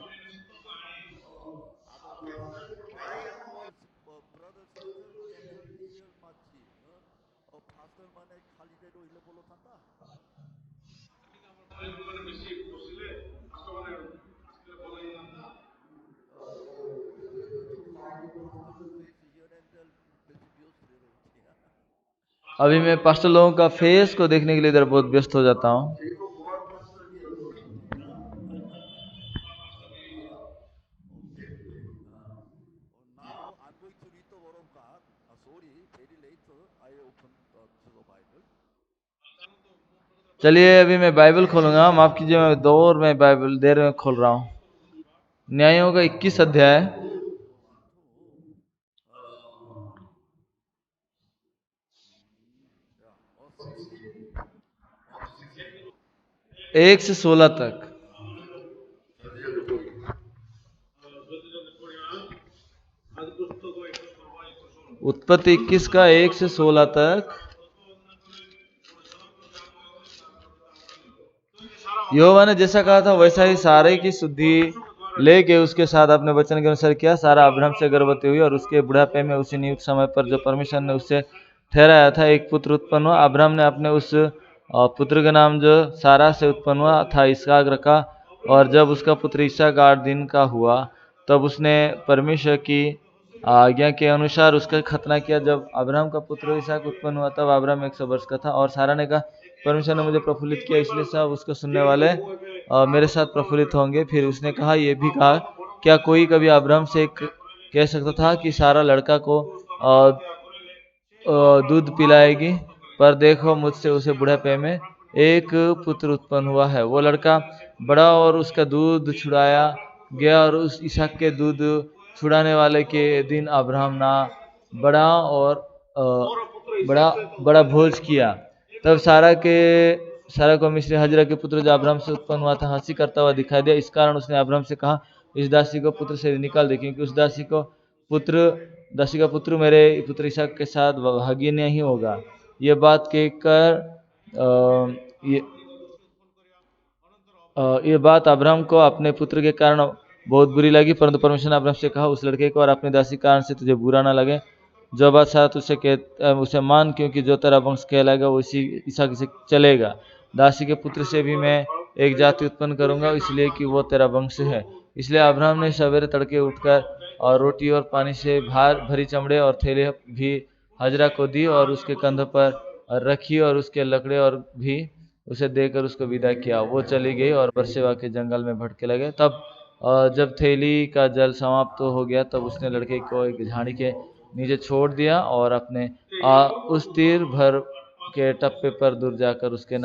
अभी मैं पास्टर लोगों का फेस को देखने के लिए इधर बहुत व्यस्त हो जाता हूँ। चलिए अभी मैं बाइबल खोलूंगा, माफ कीजिए, मैं दौर में बाइबल देर में खोल रहा हूँ। न्यायों का 21 अध्याय 1 से 16 तक। उत्पत्ति 21 का 1 से 16 तक। यहोवा ने जैसा कहा था वैसा ही सारे की शुद्धि लेके उसके साथ अपने वचन के अनुसार किया। सारा अब्राहम से गर्भवती हुई और उसके बुढ़ापे में उसी नियुक्त समय पर जो परमेश्वर ने उससे ठहराया था एक पुत्र उत्पन्न हुआ। अब्राहम ने अपने उस पुत्र का नाम जो सारा से उत्पन्न हुआ था इसहाक रखा। और जब उसका पुत्र इसहाक 8 दिन का हुआ तब उसने परमेश्वर की आज्ञा के अनुसार उसका खतना किया। जब अब्राहम का पुत्र इसहाक उत्पन्न हुआ तब अब्राहम 100 वर्ष का था। और सारा ने कहा परमेश्वर ने मुझे प्रफुल्लित किया, इसलिए सब उसको सुनने वाले मेरे साथ प्रफुल्लित होंगे। फिर उसने कहा, ये भी कहा, क्या कोई कभी अब्राहम से कह सकता था कि सारा लड़का को दूध पिलाएगी? पर देखो मुझसे उसे बुढ़ापे में एक पुत्र उत्पन्न हुआ है। वो लड़का बड़ा और उसका दूध छुड़ाया गया और उस इसहाक के दूध छुड़ाने वाले के दिन अब्राहम ना बड़ा और बड़ा बड़ा भोज किया। तब सारा को मिस्री हजरा के पुत्र जो अब्राहम से उत्पन्न हुआ था हंसी करता हुआ दिखाई दिया। इस कारण उसने अब्राहम से कहा, इस दासी को पुत्र से निकाल दे, क्योंकि उस दासी का पुत्र मेरे पुत्र इसहाक के साथ भागी नहीं होगा। ये बात कहकर ये बात अब्राहम को अपने पुत्र के कारण बहुत बुरी लगी। परंतु परमेश्वर ने अब्राहम से कहा, उस लड़के को और अपनी दासी के कारण से तुझे बुरा ना लगे। जो बात सारा तुझसे उसे मान, क्योंकि जो तेरा वंश कहलाएगा वो इसी इसहाक से चलेगा। दासी के पुत्र से भी मैं एक जाति उत्पन्न करूंगा, इसलिए कि वो तेरा वंश है। इसलिए अब्राहम ने सवेरे तड़के उठकर और रोटी और पानी से भरी चमड़े और थैले भी हजरा को दी और उसके कंधों पर रखी और उसके लकड़े और भी उसे देकर उसको विदा किया। वो चली गई और बरसेवा के जंगल में भटके लगे। तब जब थैली का जल समाप्त हो गया तब उसने लड़के को एक झाड़ी के नीचे छोड़ दिया और अपने उस तीर भर के टप्पे पर दूर जाकर उसके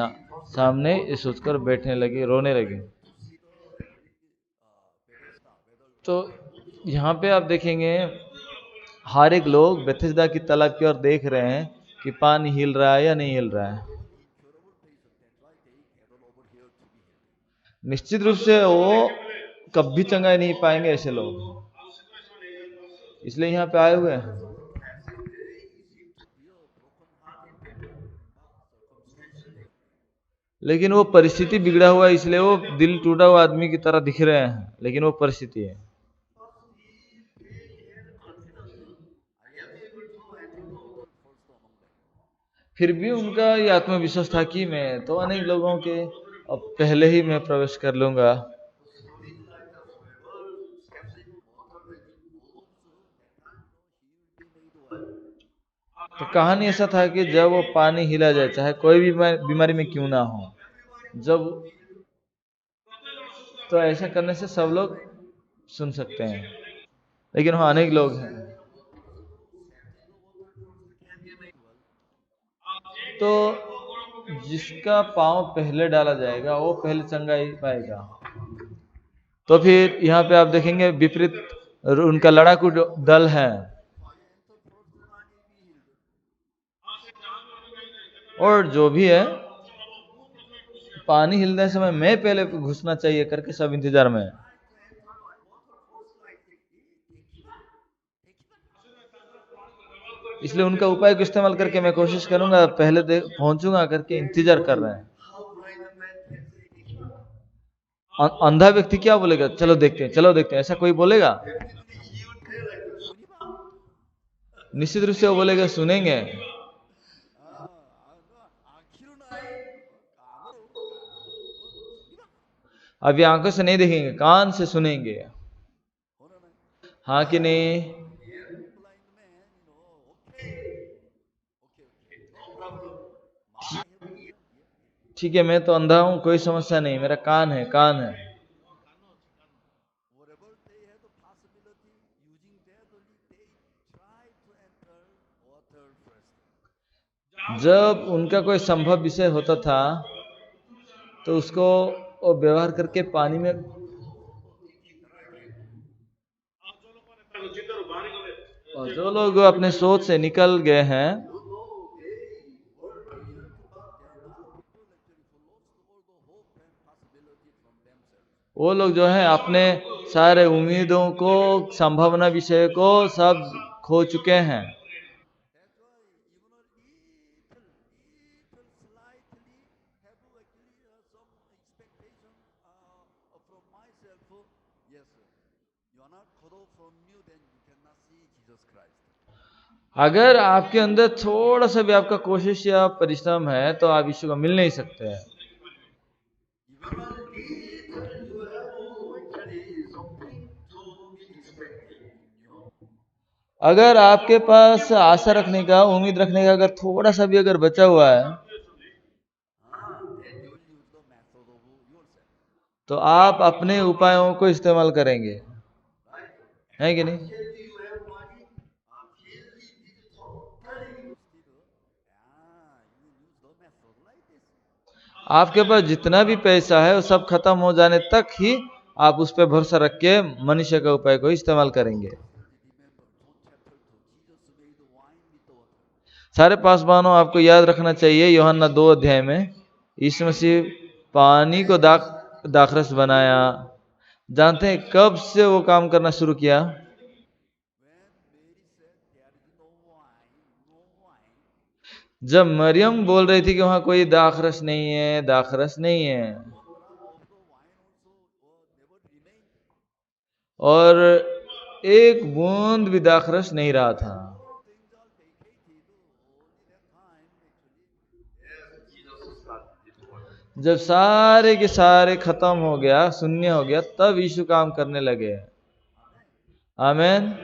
सामने सोचकर बैठने लगी, रोने लगी। तो यहाँ पे आप देखेंगे हर एक लोग बेथेस्दा की तालाब की ओर देख रहे हैं कि पानी हिल रहा है या नहीं हिल रहा है। निश्चित रूप से वो कभी चंगाई नहीं पाएंगे ऐसे लोग, इसलिए यहाँ पे आए हुए हैं। लेकिन वो परिस्थिति बिगड़ा हुआ है, इसलिए वो दिल टूटा हुआ आदमी की तरह दिख रहे हैं, लेकिन वो परिस्थिति है। फिर भी उनका ये आत्मविश्वास था कि मैं तो अनेक लोगों के अब पहले ही मैं प्रवेश कर लूंगा। तो कहानी ऐसा था कि जब वो पानी हिला जाए, चाहे कोई भी बीमारी में क्यों ना हो, जब तो ऐसा करने से सब लोग सुन सकते हैं, लेकिन वहाँ अनेक लोग हैं। तो जिसका पांव पहले डाला जाएगा वो पहले चंगा ही पाएगा। तो फिर यहाँ पे आप देखेंगे विपरीत उनका लड़ाकू दल है, और जो भी है पानी हिलने समय मैं पहले घुसना चाहिए करके सब इंतजार में है। इसलिए उनका उपाय को इस्तेमाल करके मैं कोशिश करूंगा, पहले पहुंचूंगा करके इंतजार कर रहे हैं। अंधा व्यक्ति क्या बोलेगा? चलो देखते हैं, चलो देखते हैं, ऐसा कोई बोलेगा? निश्चित रूप से वो बोलेगा सुनेंगे। अभी आंखों से नहीं देखेंगे, कान से सुनेंगे। हाँ कि नहीं? ठीक है, मैं तो अंधा हूं, कोई समस्या नहीं, मेरा कान है, कान है। जब उनका कोई संभव विषय होता था तो उसको वो व्यवहार करके पानी में, और जो लोग अपने सोच से निकल गए हैं, वो लोग जो है अपने सारे उम्मीदों को, संभावना विषय को सब खो चुके हैं। अगर आपके अंदर थोड़ा सा भी आपका कोशिश या परिश्रम है तो आप यीशु को मिल नहीं सकते हैं। अगर आपके पास आशा रखने का, उम्मीद रखने का अगर थोड़ा सा भी अगर बचा हुआ है तो आप अपने उपायों को इस्तेमाल करेंगे, है कि नहीं? आपके पास जितना भी पैसा है वो सब खत्म हो जाने तक ही आप उस पर भरोसा रख के मनुष्य का उपाय को इस्तेमाल करेंगे। सारे पासवानों, आपको याद रखना चाहिए यूहन्ना 2 अध्याय में यीशु मसीह पानी को दाखरस बनाया। जानते हैं कब से वो काम करना शुरू किया? जब मरियम बोल रही थी कि वहां कोई दाखरस नहीं है, दाखरस नहीं है, और एक बूंद भी दाखरस नहीं रहा था। जब सारे के सारे खत्म हो गया, शून्य हो गया, तब यीशु काम करने लगे। आमीन।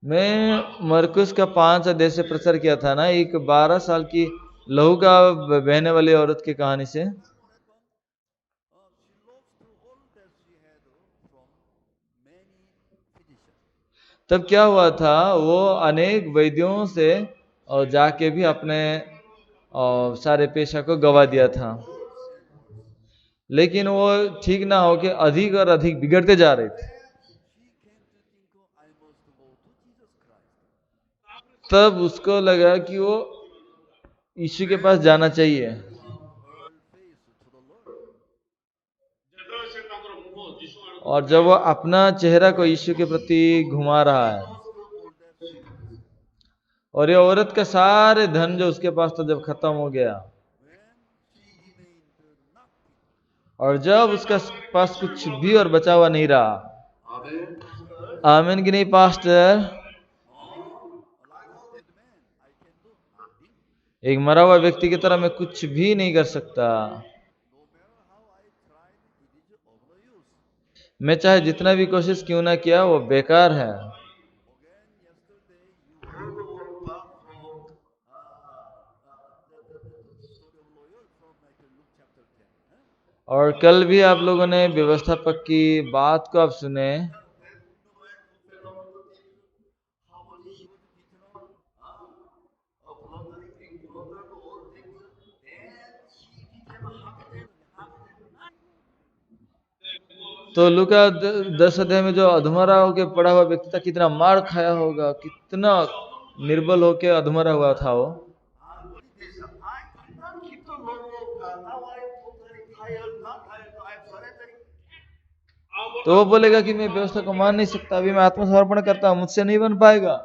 मैं मरकुस का 5 अध्याय से प्रचार किया था ना, एक 12 साल की लहू का बहने वाली औरत की कहानी से। तब क्या हुआ था, वो अनेक वैद्यों से और जाके भी अपने सारे पेशा को गवा दिया था, लेकिन वो ठीक ना हो के अधिक और अधिक बिगड़ते जा रहे थे। तब उसको लगा कि वो यीशु के पास जाना चाहिए। और जब वो अपना चेहरा को यीशु के प्रति घुमा रहा है, और ये औरत का सारे धन जो उसके पास था जब खत्म हो गया, और जब उसका पास कुछ भी और बचा हुआ नहीं रहा। आमीन कि नहीं पास्टर? एक मरा हुआ व्यक्ति की तरह मैं कुछ भी नहीं कर सकता। मैं चाहे जितना भी कोशिश क्यों ना किया, वो बेकार है। और कल भी आप लोगों ने व्यवस्थापक की बात को आप सुने। तो लूका 10 अध्याय में जो अधमरा होके पड़ा हुआ व्यक्ति था, कितना मार खाया होगा, कितना निर्बल होके अधमरा हुआ था वो। तो वो बोलेगा कि मैं व्यवस्था को मान नहीं सकता, अभी मैं आत्मसमर्पण करता हूं, मुझसे नहीं बन पाएगा,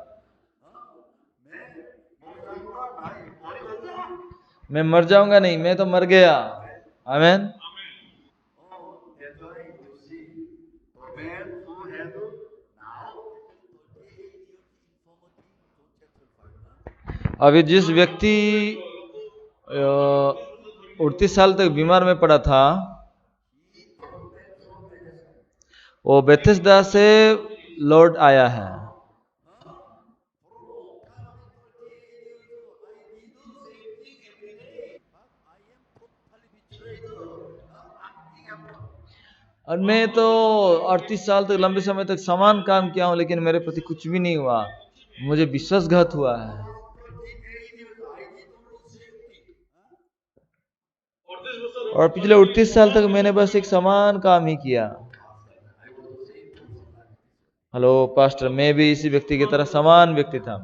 मैं मर जाऊंगा। नहीं, मैं तो मर गया। आमेन। अभी जिस व्यक्ति 38 साल तक बीमार में पड़ा था, वो बेथेस्दा से लौट आया है। और मैं तो 38 साल तक, लंबे समय तक समान काम किया हूं, लेकिन मेरे प्रति कुछ भी नहीं हुआ, मुझे विश्वासघात हुआ है। और पिछले 38 साल तक मैंने बस एक समान काम ही किया। हेलो पास्टर, मैं भी इसी व्यक्ति की तरह समान व्यक्ति था।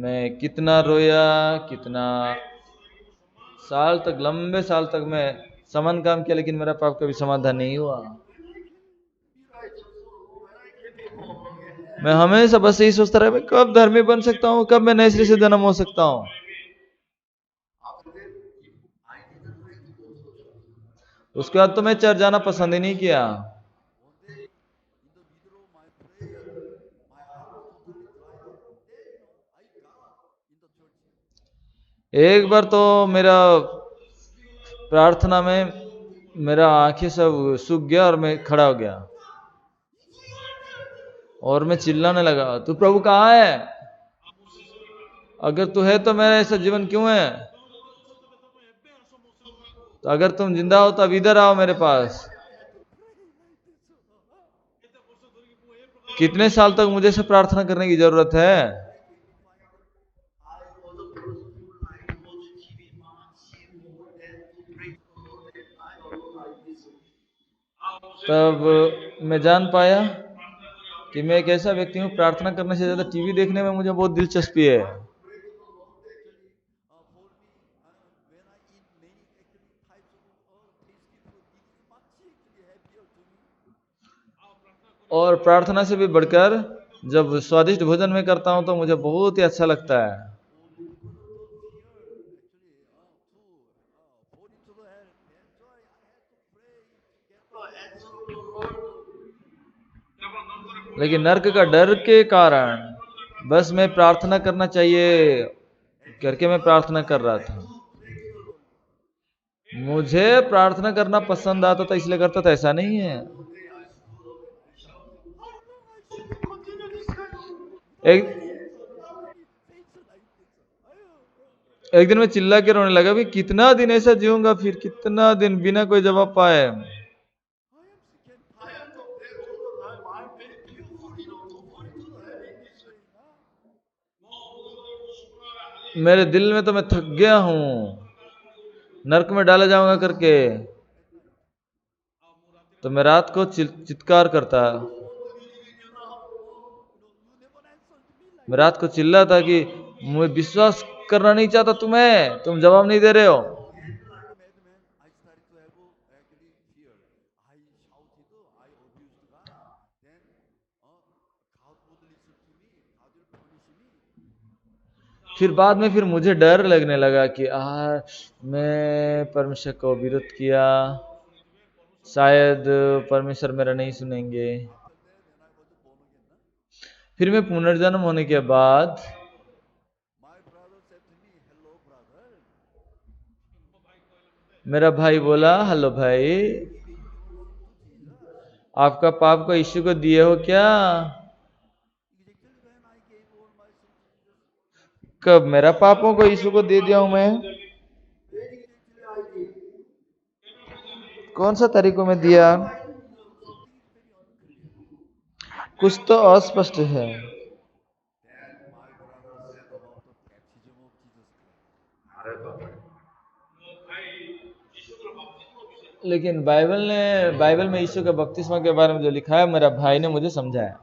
मैं कितना रोया, कितना साल तक, लंबे साल तक मैं समान काम किया, लेकिन मेरा पाप कभी समाधान नहीं हुआ। मैं हमेशा बस यही सोचता रहा, मैं कब धर्मी बन सकता हूँ, कब मैं नए सिरे से जन्म हो सकता हूँ। उसके बाद तो मैं चर्च जाना पसंद ही नहीं किया। एक बार तो मेरा प्रार्थना में मेरा आंखें सब सूख गया और मैं खड़ा हो गया और मैं चिल्लाने लगा, तू प्रभु कहाँ है? अगर तू है तो मेरा ऐसा जीवन क्यों है? तो अगर तुम जिंदा हो तो अब इधर आओ मेरे पास। कितने साल तक मुझे से प्रार्थना करने की जरूरत है? तब मैं जान पाया कि मैं एक ऐसा व्यक्ति हूँ, प्रार्थना करने से ज्यादा टीवी देखने में मुझे बहुत दिलचस्पी है। और प्रार्थना से भी बढ़कर जब स्वादिष्ट भोजन में करता हूं तो मुझे बहुत ही अच्छा लगता है। लेकिन नर्क का डर के कारण बस मैं प्रार्थना करना चाहिए करके मैं प्रार्थना कर रहा था। मुझे प्रार्थना करना पसंद आता था इसलिए करता था, ऐसा नहीं है। एक एक दिन मैं चिल्ला के रोने लगा, भी कितना दिन ऐसा जीऊंगा, फिर कितना दिन बिना कोई जवाब पाए। मेरे दिल में तो मैं थक गया हूं, नरक में डाला जाऊंगा करके। तो मैं रात को चित्कार करता, मैं रात को चिल्ला था कि मैं विश्वास करना नहीं चाहता तुम्हें, तुम जवाब नहीं दे रहे हो। फिर बाद में फिर मुझे डर लगने लगा कि मैं परमेश्वर को विरोध किया, शायद परमेश्वर मेरा नहीं सुनेंगे। फिर मैं पुनर्जन्म होने के बाद मेरा भाई बोला, हेलो भाई, आपका पाप को यीशु को दिए हो क्या? कब मेरा पापों को यीशु को दे दिया हूं मैं? कौन सा तरीकों में दिया? कुछ तो अस्पष्ट है। लेकिन बाइबल में यीशु के बपतिस्मा के बारे में जो लिखा है, मेरा भाई ने मुझे समझाया।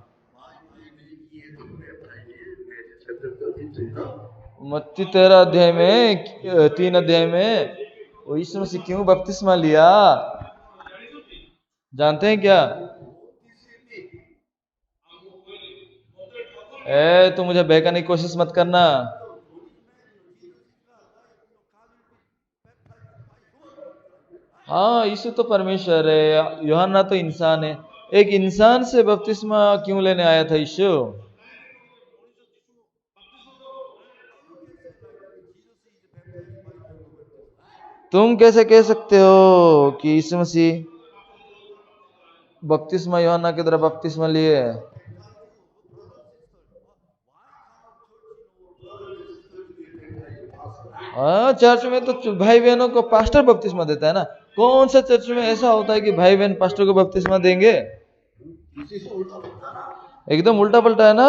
मत्ती 13 अध्याय में 3 अध्याय में वो यीशु मसीह क्यों बपतिस्मा लिया जानते हैं क्या? तू मुझे बहकाने की कोशिश मत करना। हाँ, यीशु तो परमेश्वर है, यूहन्ना तो इंसान है। एक इंसान से बपतिस्मा क्यों लेने आया था यीशु? तुम कैसे कह सकते हो कि यीशु मसीह बपतिस्मा यूहन्ना की तरह बपतिस्मा लिए? हाँ, चर्च में तो भाई बहनों को पास्टर बपतिस्मा देता है ना। कौन सा चर्च में ऐसा होता है कि भाई बहन पास्टर को बपतिस्मा देंगे? एकदम उल्टा पलटा है ना।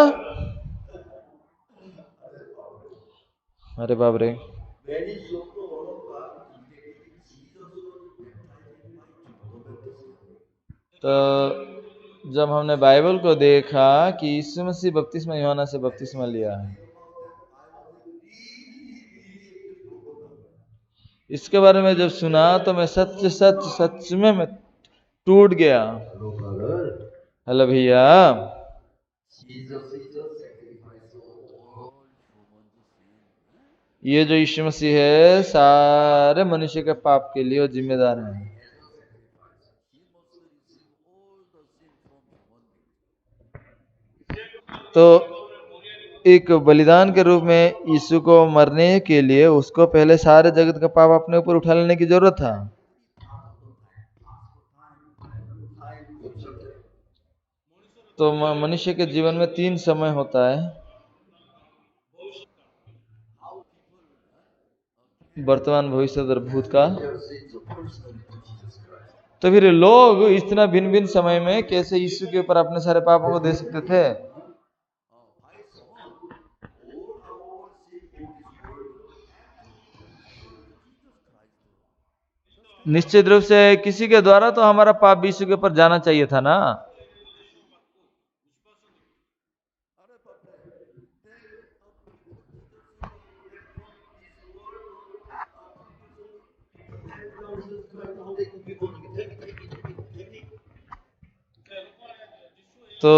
अरे बाप रे। तो जब हमने बाइबल को देखा कि यीशु मसीह बपतिस्मा यूहन्ना से बपतिस्मा लिया है, इसके बारे में जब सुना तो मैं सच सच सच में मैं टूट गया। हेलो भैया, ये जो यीशु मसीह है सारे मनुष्य के पाप के लिए वो जिम्मेदार है। तो एक बलिदान के रूप में यीशु को मरने के लिए उसको पहले सारे जगत का पाप अपने ऊपर उठा लेने की जरूरत था। तो मनुष्य के जीवन में 3 समय होता है, वर्तमान, भविष्य और भूतकाल। तो फिर लोग इतना भिन्न भिन्न समय में कैसे यीशु के ऊपर अपने सारे पापों को दे सकते थे? निश्चित रूप से किसी के द्वारा तो हमारा पाप यीशु के ऊपर जाना चाहिए था ना। तो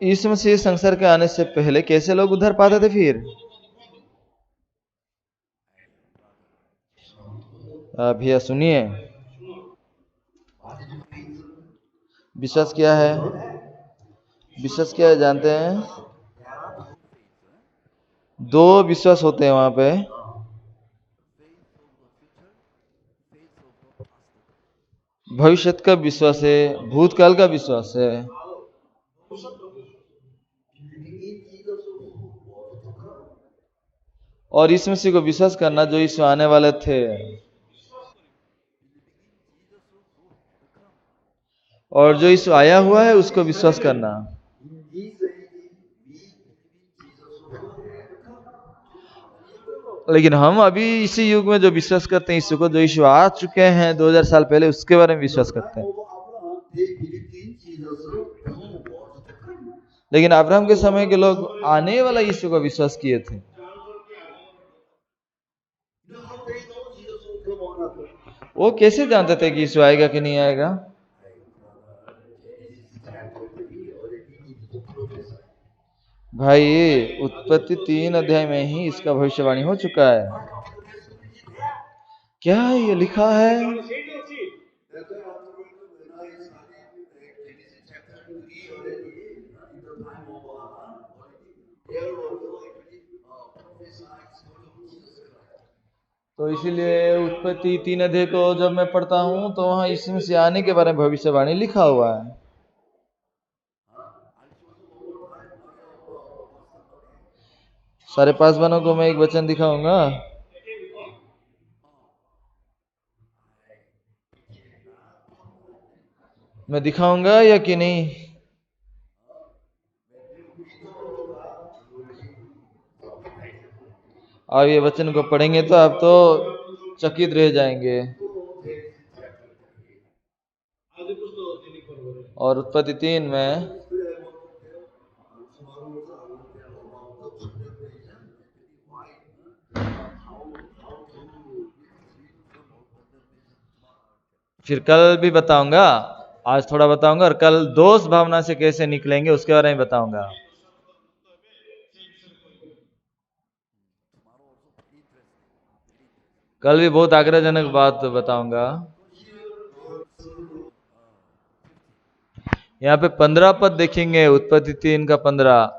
यीशु मसीह संसार के आने से पहले कैसे लोग उद्धार पाते थे फिर? भैया सुनिए, विश्वास क्या है? विश्वास क्या है जानते हैं? 2 विश्वास होते हैं वहां पे। भविष्य का विश्वास है, भूतकाल का विश्वास है। और यीशु मसीह को विश्वास करना जो यीशु आने वाले थे। और जो यीशु आया हुआ है उसको विश्वास करना। लेकिन हम अभी इसी युग में जो विश्वास करते हैं यीशु को, जो यीशु आ चुके हैं 2000 साल पहले, उसके बारे में विश्वास करते हैं। लेकिन अब्राहम के समय के लोग आने वाला यीशु को विश्वास किए थे। वो कैसे जानते थे कि यीशु आएगा कि नहीं आएगा? भाई, उत्पत्ति 3 अध्याय में ही इसका भविष्यवाणी हो चुका है। क्या ये लिखा है? तो इसीलिए उत्पत्ति 3 अध्याय को जब मैं पढ़ता हूं तो वहां यीशु मसीह आने के बारे में भविष्यवाणी लिखा हुआ है। सारे पासवानों को मैं एक वचन दिखाऊंगा। मैं दिखाऊंगा या कि नहीं? आप ये वचन को पढ़ेंगे तो आप तो चकित रह जाएंगे। और उत्पत्ति 3 में फिर कल भी बताऊंगा, आज थोड़ा बताऊंगा, और कल दोष भावना से कैसे निकलेंगे उसके बारे में बताऊंगा। कल भी बहुत आग्रहजनक बात बताऊंगा। यहाँ पे 15 पद देखेंगे, उत्पत्ति 3 का 15।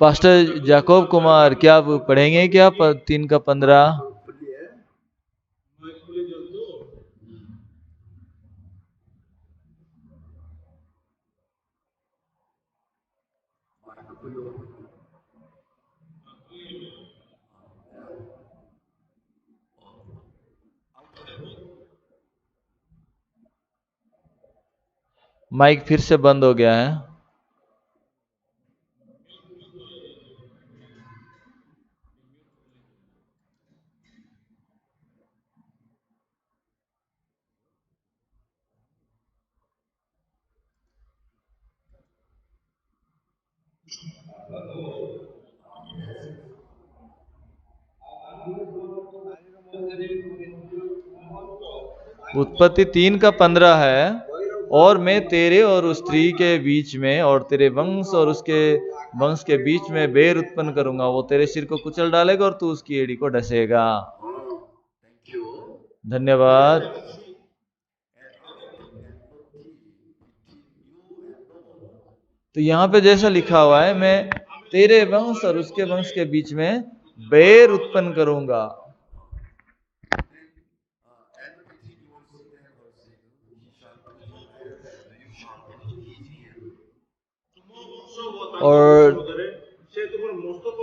पास्टर जाकोब कुमार, क्या आप पढ़ेंगे क्या 3 का 15? माइक फिर से बंद हो गया है। उत्पत्ति 3 का 15 है, और मैं तेरे और उस स्त्री के बीच में और तेरे वंश और उसके वंश के बीच में बैर उत्पन्न करूंगा, वो तेरे सिर को कुचल डालेगा और तू उसकी एड़ी को डसेगा। धन्यवाद। तो यहाँ पे जैसा लिखा हुआ है, मैं तेरे वंश और उसके वंश के बीच में बैर उत्पन्न करूंगा। और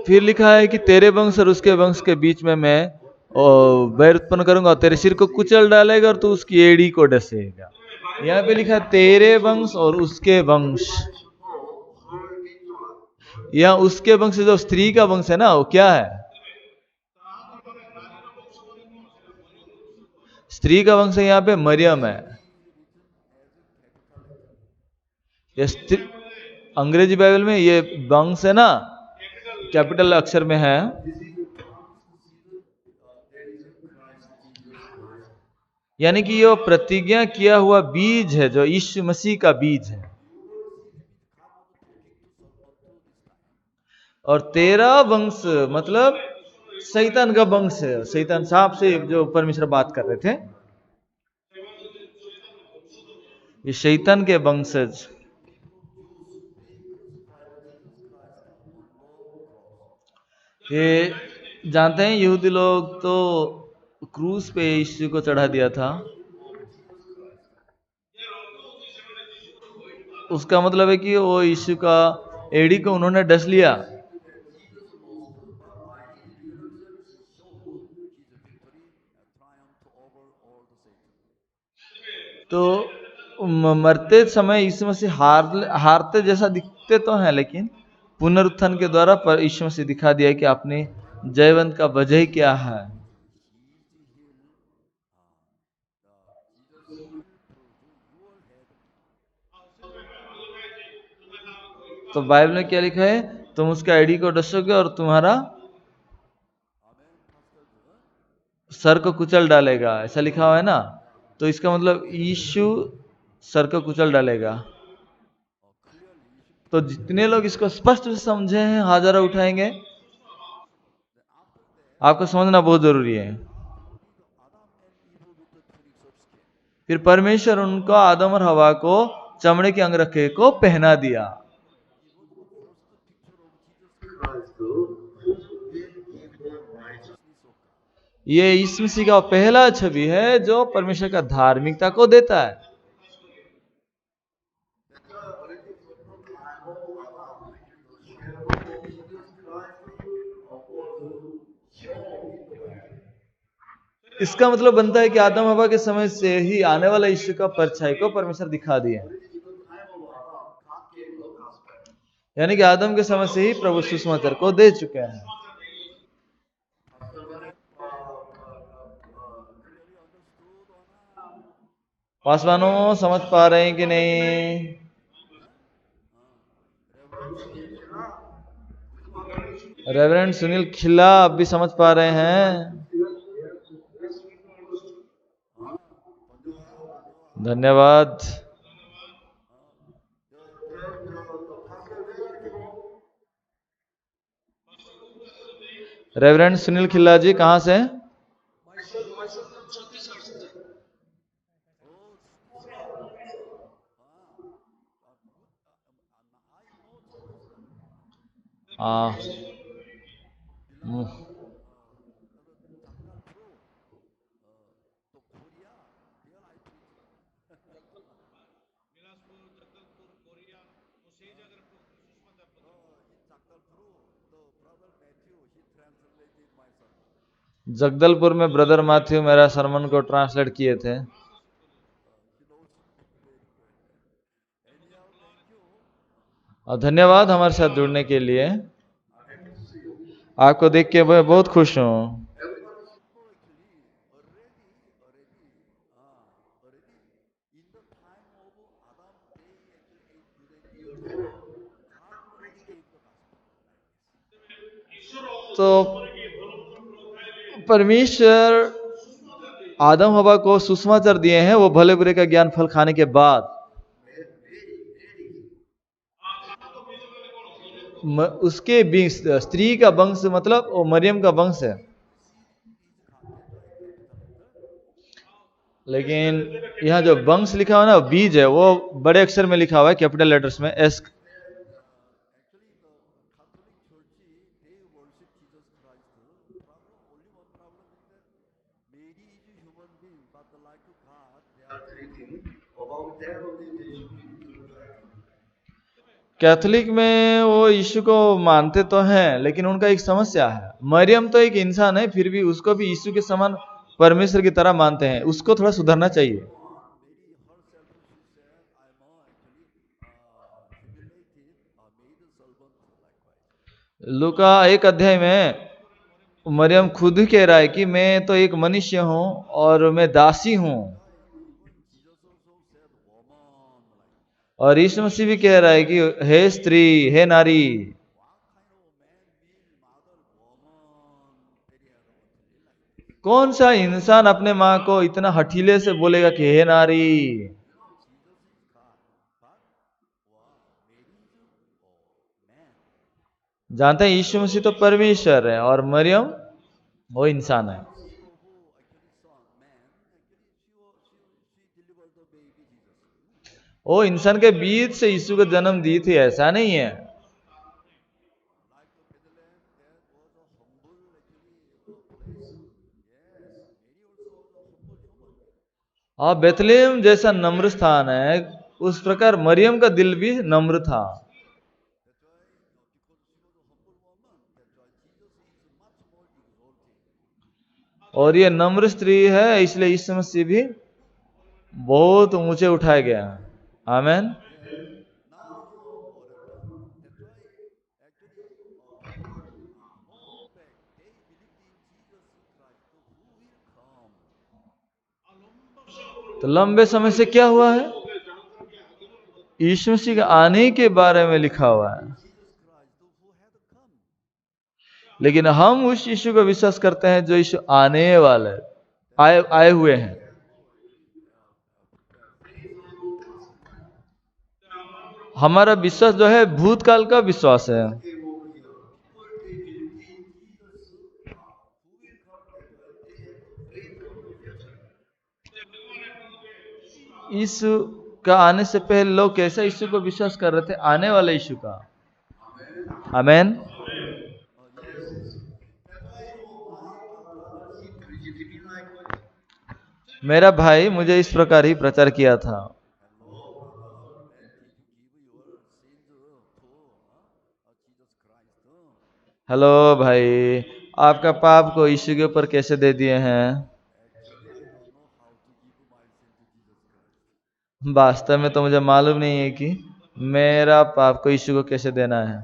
फिर लिखा है कि तेरे वंश और उसके वंश के बीच में मैं बैर उत्पन्न करूंगा और तेरे सिर को कुचल डालेगा और तू उसकी एड़ी को डसेगा। यहाँ पे लिखा है तेरे वंश और उसके वंश। यहाँ उसके वंश जो स्त्री का वंश है ना, वो क्या है? स्त्री का वंश यहाँ पे मरियम है। ये अंग्रेजी बाइबल में ये वंश है ना, कैपिटल अक्षर में है। यानी कि ये प्रतिज्ञा किया हुआ बीज है, जो यीशु मसीह का बीज है। और तेरा वंश मतलब शैतान का वंश है। शैतान साहब से जो परमेश्वर बात कर रहे थे, ये शैतान के वंशज। ये जानते हैं, यहूदी लोग तो क्रूस पे यीशु को चढ़ा दिया था। उसका मतलब है कि वो यीशु का एड़ी को उन्होंने डस लिया। तो मरते समय यीशु मसीह हारते जैसा दिखते तो हैं, लेकिन पुनरुत्थान के द्वारा पर यीशु मसीह दिखा दिया कि आपने जयवंत का वजह क्या है। तो बाइबल में क्या लिखा है? तुम उसका एड़ी को डसोगे और तुम्हारा सर को कुचल डालेगा, ऐसा लिखा हुआ है ना। तो इसका मतलब यीशु सर को कुचल डालेगा। तो जितने लोग इसको स्पष्ट से समझे हैं, हाजरा उठाएंगे। आपको समझना बहुत जरूरी है। फिर परमेश्वर उनको आदम और हवा को चमड़े के अंगरखे को पहना दिया। ये यीशु मसीह का पहला छवि है जो परमेश्वर का धार्मिकता को देता है। इसका मतलब बनता है कि आदम हवा के समय से ही आने वाला यीशु का परछाई को परमेश्वर दिखा दिया। यानी कि आदम के समय से ही प्रभु सुसमाचार को दे चुके हैं। पासवानों, समझ पा रहे हैं कि नहीं? रेवरेंड सुनील खिल्ला, आप भी समझ पा रहे हैं? धन्यवाद। रेवरेंड सुनील खिल्ला जी कहां से? हाँ। जगदलपुर में ब्रदर मैथ्यू मेरा सरमन को ट्रांसलेट किए थे। और धन्यवाद हमारे साथ जुड़ने के लिए। आपको देख के मैं बहुत खुश हूँ। तो परमेश्वर आदम हवा को सुसमाचार दिए हैं, वो भले बुरे का ज्ञान फल खाने के बाद। उसके स्त्री का वंश मतलब वो मरियम का वंश है। लेकिन यहाँ जो वंश लिखा हुआ है ना, बीज है, वो बड़े अक्षर में लिखा हुआ है, कैपिटल लेटर्स में, एस। कैथोलिक में वो यीशु को मानते तो हैं, लेकिन उनका एक समस्या है, मरियम तो एक इंसान है, फिर भी उसको भी यीशु के समान परमेश्वर की तरह मानते हैं। उसको थोड़ा सुधरना चाहिए। लूका 1 अध्याय में मरियम खुद ही कह रहा है कि मैं तो एक मनुष्य हूं और मैं दासी हूं। और यीशु मसीह भी कह रहा है कि हे स्त्री, हे नारी। कौन सा इंसान अपने माँ को इतना हठीले से बोलेगा कि हे नारी? जानते हैं यीशु मसीह तो परमेश्वर है और मरियम वो इंसान है। वो इंसान के बीच से यीशु को जन्म दी थी, ऐसा नहीं है। और बेथलेहम जैसा नम्र स्थान है, उस प्रकार मरियम का दिल भी नम्र था। और ये नम्र स्त्री है, इसलिए यीशु मसीह भी बहुत ऊंचे उठाया गया। आमेन। तो लंबे समय से क्या हुआ है? यीशु मसीह के आने के बारे में लिखा हुआ है। लेकिन हम उस यीशु को विश्वास करते हैं जो यीशु आने वाले आए हुए हैं। हमारा विश्वास जो है भूतकाल का विश्वास है। यीशु का आने से पहले लोग कैसे यीशु को विश्वास कर रहे थे? आने वाले यीशु का। आमेन। मेरा भाई मुझे इस प्रकार ही प्रचार किया था। हेलो भाई, आपका पाप को यीशु के ऊपर कैसे दे दिए हैं? वास्तव में तो मुझे मालूम नहीं है कि मेरा पाप को यीशु को कैसे देना है।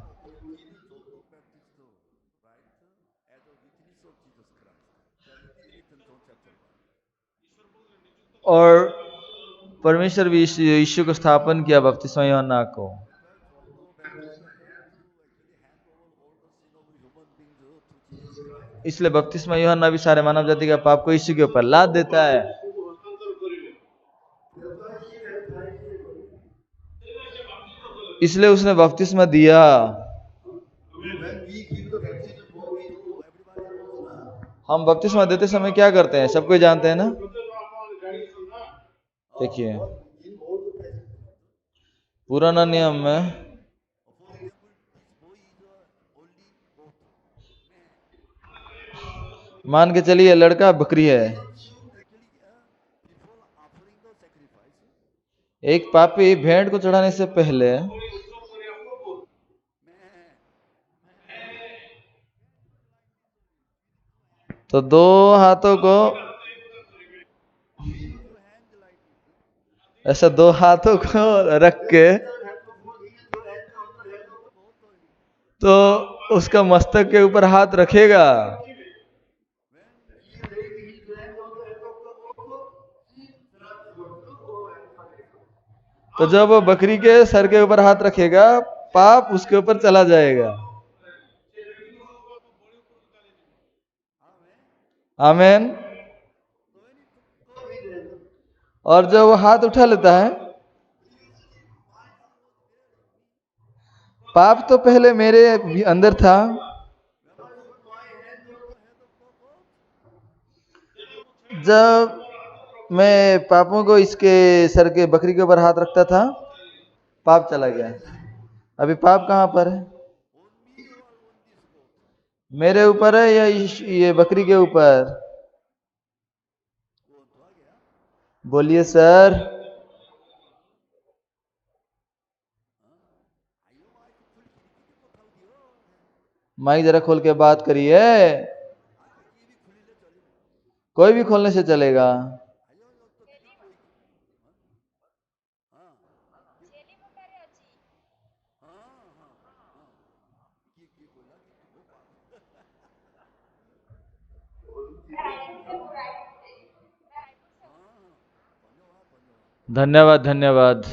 और परमेश्वर भी यीशु को स्थापन किया बपतिस्मा यूहन्ना को। इसलिए बपतिस्मा यूहन्ना भी सारे मानव जाति का पाप को यीशु के ऊपर लाद देता है। इसलिए उसने बपतिस्मा दिया। हम बपतिस्मा देते समय क्या करते हैं, सब कोई जानते हैं ना। देखिए पुराना नियम में मान के चलिए लड़का बकरी है, एक पापी भेंट को चढ़ाने से पहले तो दो हाथों को ऐसा, दो हाथों को रख के तो उसका मस्तक के ऊपर हाथ रखेगा। तो जब वो बकरी के सर के ऊपर हाथ रखेगा, पाप उसके ऊपर चला जाएगा। आमीन। और जब वो हाथ उठा लेता है, पाप तो पहले मेरे भी अंदर था, जब मैं पापों को इसके सर के बकरी के ऊपर हाथ रखता था, पाप चला गया। अभी पाप कहाँ पर है, मेरे ऊपर है या ये बकरी के ऊपर? बोलिए सर। माइक जरा खोल के बात करिए। कोई भी खोलने से चलेगा। धन्यवाद धन्यवाद।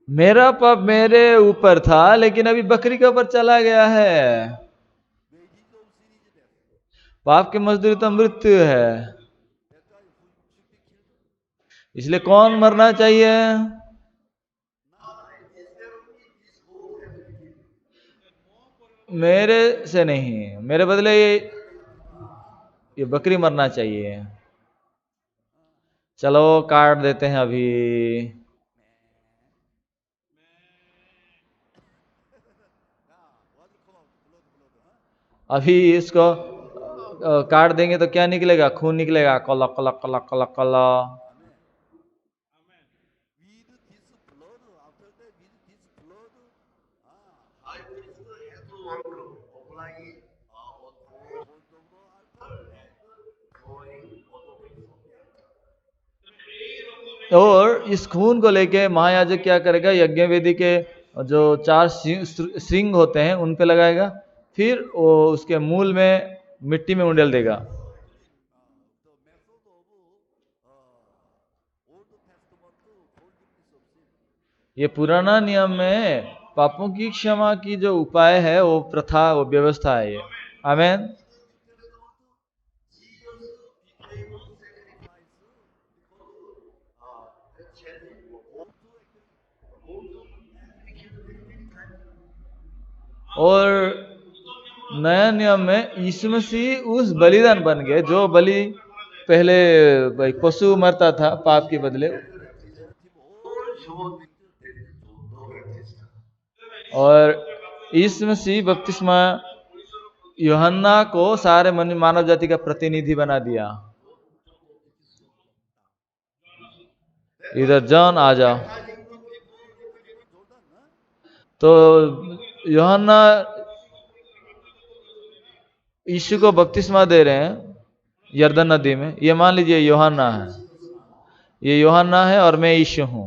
मेरा पाप मेरे ऊपर था, लेकिन अभी बकरी के ऊपर चला गया है। पाप की मजदूरी तो मृत्यु है। इसलिए कौन मरना चाहिए? मेरे से नहीं, मेरे बदले ये बकरी मरना चाहिए। चलो काट देते हैं अभी। अभी इसको काट देंगे तो क्या निकलेगा? खून निकलेगा, कला कला कला कला कला। और इस खून को लेके महायाजक क्या करेगा? यज्ञ वेदी के जो चार श्रृंग होते हैं उन पे लगाएगा, फिर वो उसके मूल में मिट्टी में उंडेल देगा। ये पुराना नियम में पापों की क्षमा की जो उपाय है, वो प्रथा, वो व्यवस्था है ये। आमीन। और नया नियम में यीशु मसीह उस बलिदान बन गए, जो बलि पहले पशु मरता था पाप के बदले, और यीशु मसीह बपतिस्मा यूहन्ना को सारे मानव जाति का प्रतिनिधि बना दिया। इधर जॉन आ जाओ। तो यूहन्ना यीशु को बपतिस्मा दे रहे हैं यरदन नदी में। ये मान लीजिए यूहन्ना है, ये यूहन्ना है और मैं यीशु हूं।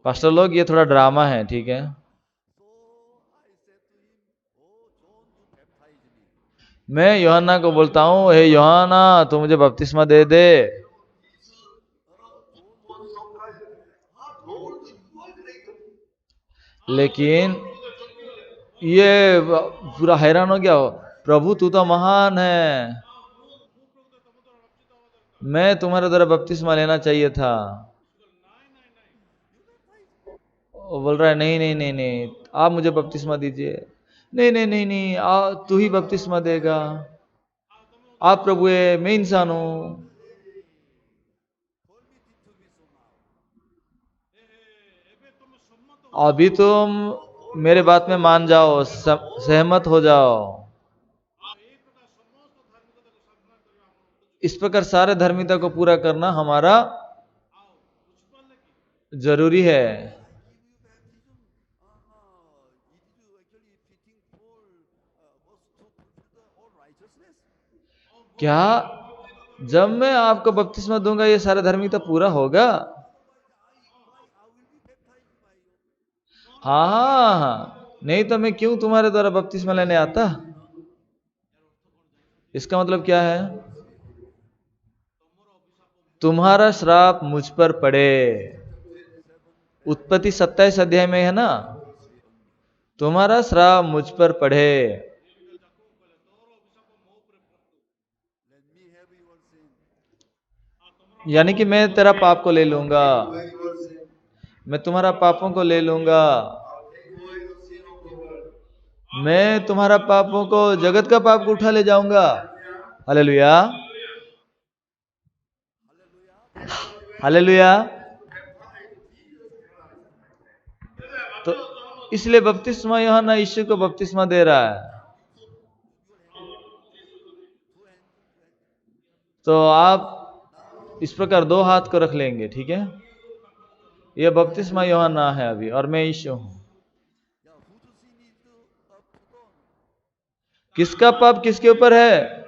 पास्टर लोग, ये थोड़ा ड्रामा है, ठीक है? मैं यूहन्ना को बोलता हूं, हे यूहन्ना तू मुझे बपतिस्मा दे दे। लेकिन ये पूरा हैरान हो गया, प्रभु तू तो महान है, मैं तुम्हारे द्वारा बपतिस्मा लेना चाहिए था। वो बोल रहा है नहीं नहीं नहीं नहीं, आप मुझे बपतिस्मा दीजिए। नहीं नहीं नहीं नहीं, तू ही बपतिस्मा देगा, आप प्रभु है, मैं इंसान हूं। अभी तुम मेरे बात में मान जाओ, सहमत हो जाओ। इस प्रकार सारे धार्मिकता को पूरा करना हमारा जरूरी है। क्या जब मैं आपको बपतिस्मा दूंगा ये सारा धार्मिकता पूरा होगा? हाँ हाँ हाँ, नहीं तो मैं क्यों तुम्हारे द्वारा बपतिस्मा लेने आता? इसका मतलब क्या है? तुम्हारा श्राप मुझ पर पड़े। उत्पत्ति 27 अध्याय में है ना, तुम्हारा श्राप मुझ पर पड़े। यानी कि मैं तेरा पाप को ले लूंगा, मैं तुम्हारा पापों को ले लूंगा, मैं तुम्हारा पापों को, जगत का पाप को उठा ले जाऊंगा। Hallelujah hallelujah. तो इसलिए बपतिस्मा यूहन्ना यीशु को बपतिस्मा दे रहा है। तो आप इस प्रकार दो हाथ को रख लेंगे, ठीक है? ये बपतिस्मा यूहन्ना है अभी, और मैं यीशु हूं। किसका पाप किसके ऊपर है?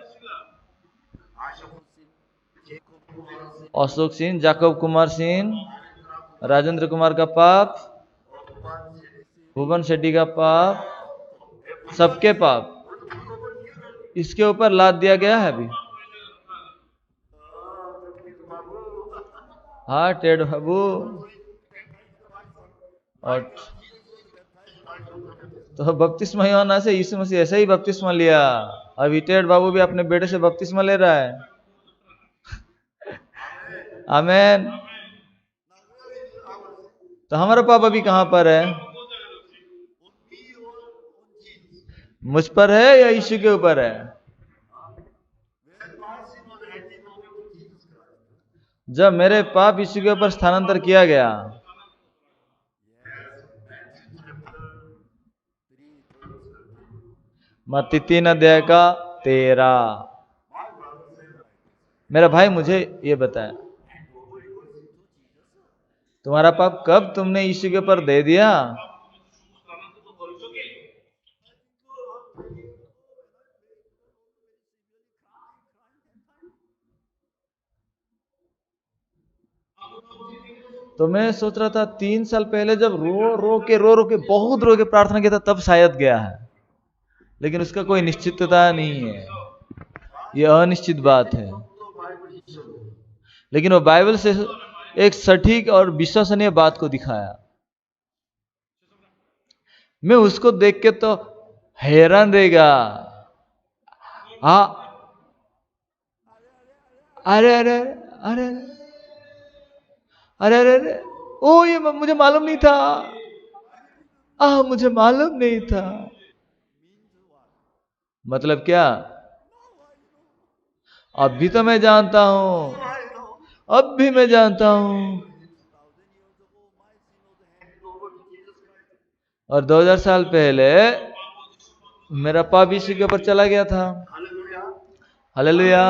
अशोक सिंह, जाकब कुमार सिंह, राजेंद्र कुमार का पाप, भुवन शेट्टी का पाप, सबके पाप इसके ऊपर लाद दिया गया है अभी। हाँ टेड बाबू, और तो बपतिस्मा यूहन्ना से यीशु मसीह ऐसे ही बपतिस्मा लिया। अभी टेड बाबू भी अपने बेटे से बपतिस्मा ले रहा है। आमीन। तो हमारा पाप अभी कहां पर है? मुझ पर है या यीशु के ऊपर है? जब मेरे पाप यीशु के ऊपर स्थानांतर किया गया, मत्ती 3 अध्याय का 13। मेरा भाई मुझे ये बताया, तुम्हारा पाप कब तुमने यीशु के ऊपर दे दिया? तो मैं सोच रहा था 3 साल पहले जब रो के बहुत रो के प्रार्थना किया था, तब शायद गया है, लेकिन उसका कोई निश्चितता नहीं है, यह अनिश्चित बात है। लेकिन वो बाइबल से एक सटीक और विश्वसनीय बात को दिखाया। मैं उसको देख के तो हैरान रहेगा। हाँ, अरे अरे अरे अरे अरे अरे, ओ ये मुझे मालूम नहीं था, मुझे मालूम नहीं था। मतलब क्या? अब भी तो मैं जानता हूं, अब भी मैं जानता हूं। और 2000 साल पहले मेरा पाप यीशु के ऊपर चला गया था। हालेलुया।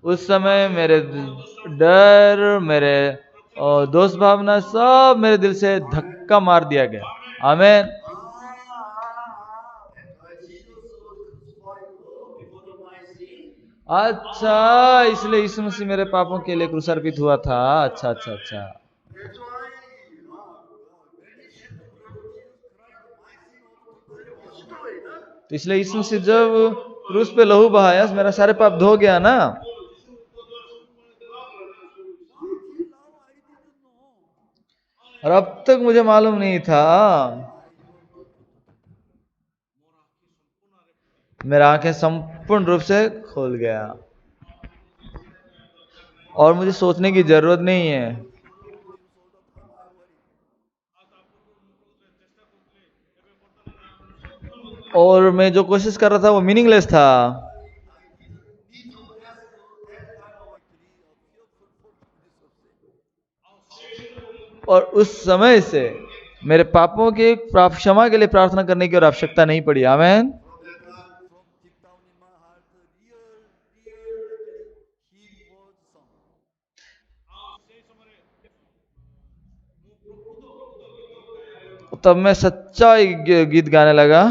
उस समय मेरे डर, मेरे दोस्त भावना सब मेरे दिल से धक्का मार दिया गया। आमीन। अच्छा, इसलिए यीशु मसीह मेरे पापों के लिए क्रूसार्पित हुआ था। अच्छा अच्छा अच्छा। तो इसलिए यीशु से जब क्रूस पे लहू बहाया, मेरा सारे पाप धो गया ना। और अब तक मुझे मालूम नहीं था। मेरा आंखें संपूर्ण रूप से खोल गया और मुझे सोचने की जरूरत नहीं है। और मैं जो कोशिश कर रहा था वो मीनिंगलेस था। और उस समय से मेरे पापों के क्षमा के लिए प्रार्थना करने की और आवश्यकता नहीं पड़ी। आमेन। तब मैं सच्चा गीत गाने लगा।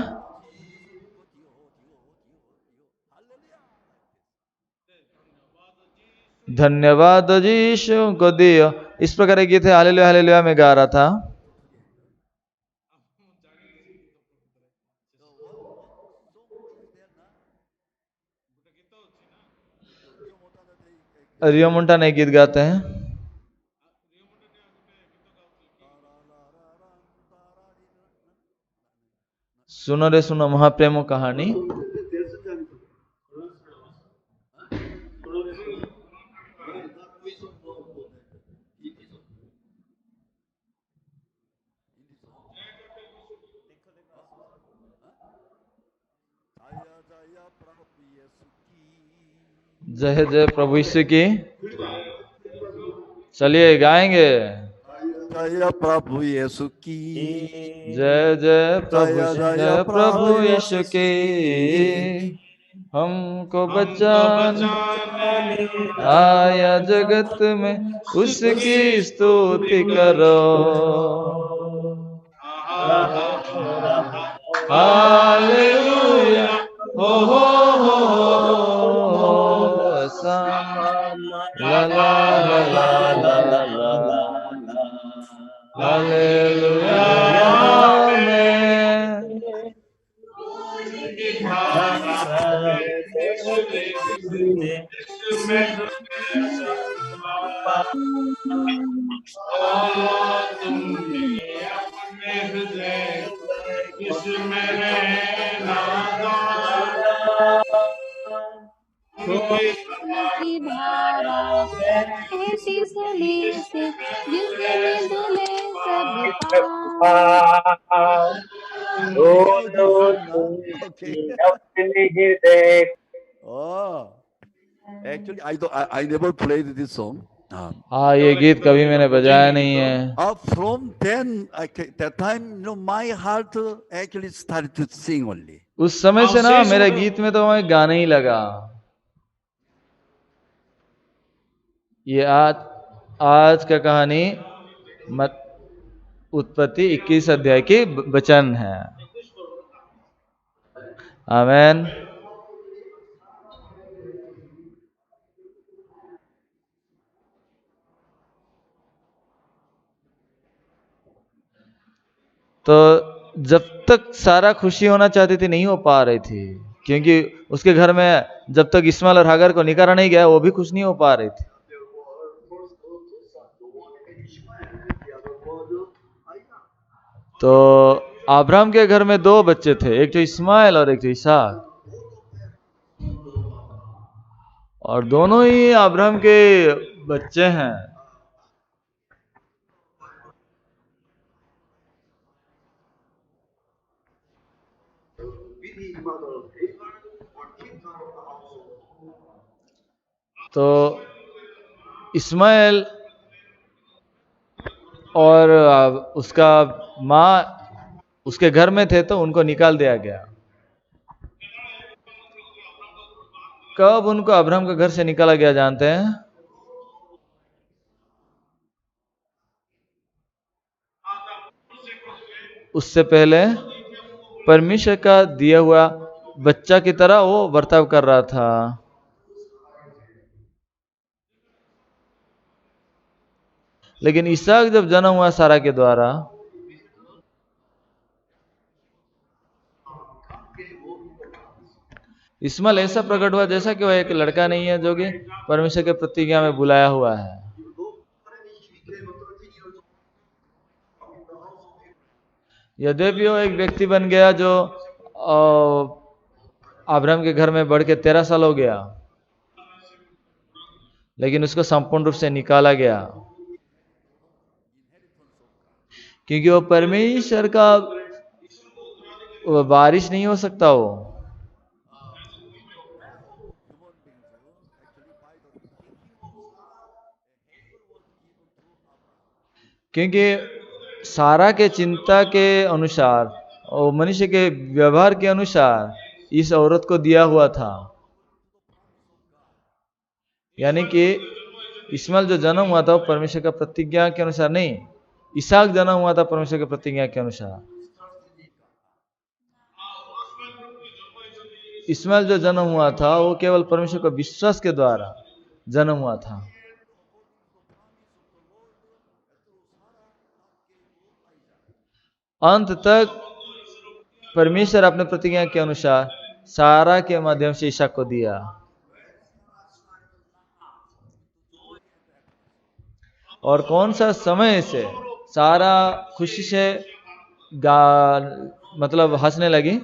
धन्यवाद यीशु को दिया। इस प्रकार के गीत है, हालेलुया हालेलुया में गा रहा था। रियो मुंटा नए गीत गाते हैं। सुनो रे सुनो महाप्रेमो कहानी। जय जय प्रभु यीशु की। चलिए गाएंगे। जय प्रभु यीशु की। जय जय प्रभु जय प्रभु यीशु की। हमको बचाने आया जगत में, उसकी स्तुति करो। हालेलुया हो सा ला ला ला ला ला ला हालेलुया आमेन। की धारा ऐसी सली से जिसमें धुले सब पाप। Oh, actually, I never played this song. हाँ, ये गीत कभी मैंने बजाया नहीं है। From then, that time, my heart actually started to sing only. उस समय से ना मेरे गीत में तो मैं गाने ही लगा। ये आज का कहानी मत उत्पत्ति 21 अध्याय की वचन है। आमेन। तो जब तक सारा खुशी होना चाहती थी, नहीं हो पा रही थी, क्योंकि उसके घर में जब तक इस्माइल और हागर को निकाला नहीं गया, वो भी खुश नहीं हो पा रही थी। तो अब्राहम के घर में 2 बच्चे थे, एक तो इस्माइल और एक तो इसहाक। और दोनों ही अब्राहम के बच्चे हैं। तो इस्माइल और उसका माँ उसके घर में थे, तो उनको निकाल दिया गया। कब उनको अब्राहम के घर से निकाला गया जानते हैं? उससे पहले परमेश्वर का दिया हुआ बच्चा की तरह वो बर्ताव कर रहा था। लेकिन इसहाक जब जन्म हुआ सारा के द्वारा, इस्माइल ऐसा प्रकट हुआ जैसा कि वह एक लड़का नहीं है जो कि परमेश्वर के प्रतिज्ञा में बुलाया हुआ है। यद्यपि वो एक व्यक्ति बन गया जो अब्राहम के घर में बढ़ के 13 साल हो गया, लेकिन उसको संपूर्ण रूप से निकाला गया क्योंकि वो परमेश्वर का बारिश नहीं हो सकता वो, क्योंकि सारा के चिंता के अनुसार और मनुष्य के व्यवहार के अनुसार इस औरत को दिया हुआ था। यानी कि इस्माइल जो जन्म हुआ था वो परमेश्वर का प्रतिज्ञा के अनुसार नहीं, इसहाक जन्म हुआ था परमेश्वर की प्रतिज्ञा के अनुसार। इस्माइल जो जन्म हुआ था वो केवल परमेश्वर का विश्वास के द्वारा जन्म हुआ था। अंत तक परमेश्वर अपने प्रतिज्ञा के अनुसार सारा के माध्यम से इसहाक को दिया। और कौन सा समय से सारा खुशी से मतलब हंसने लगी?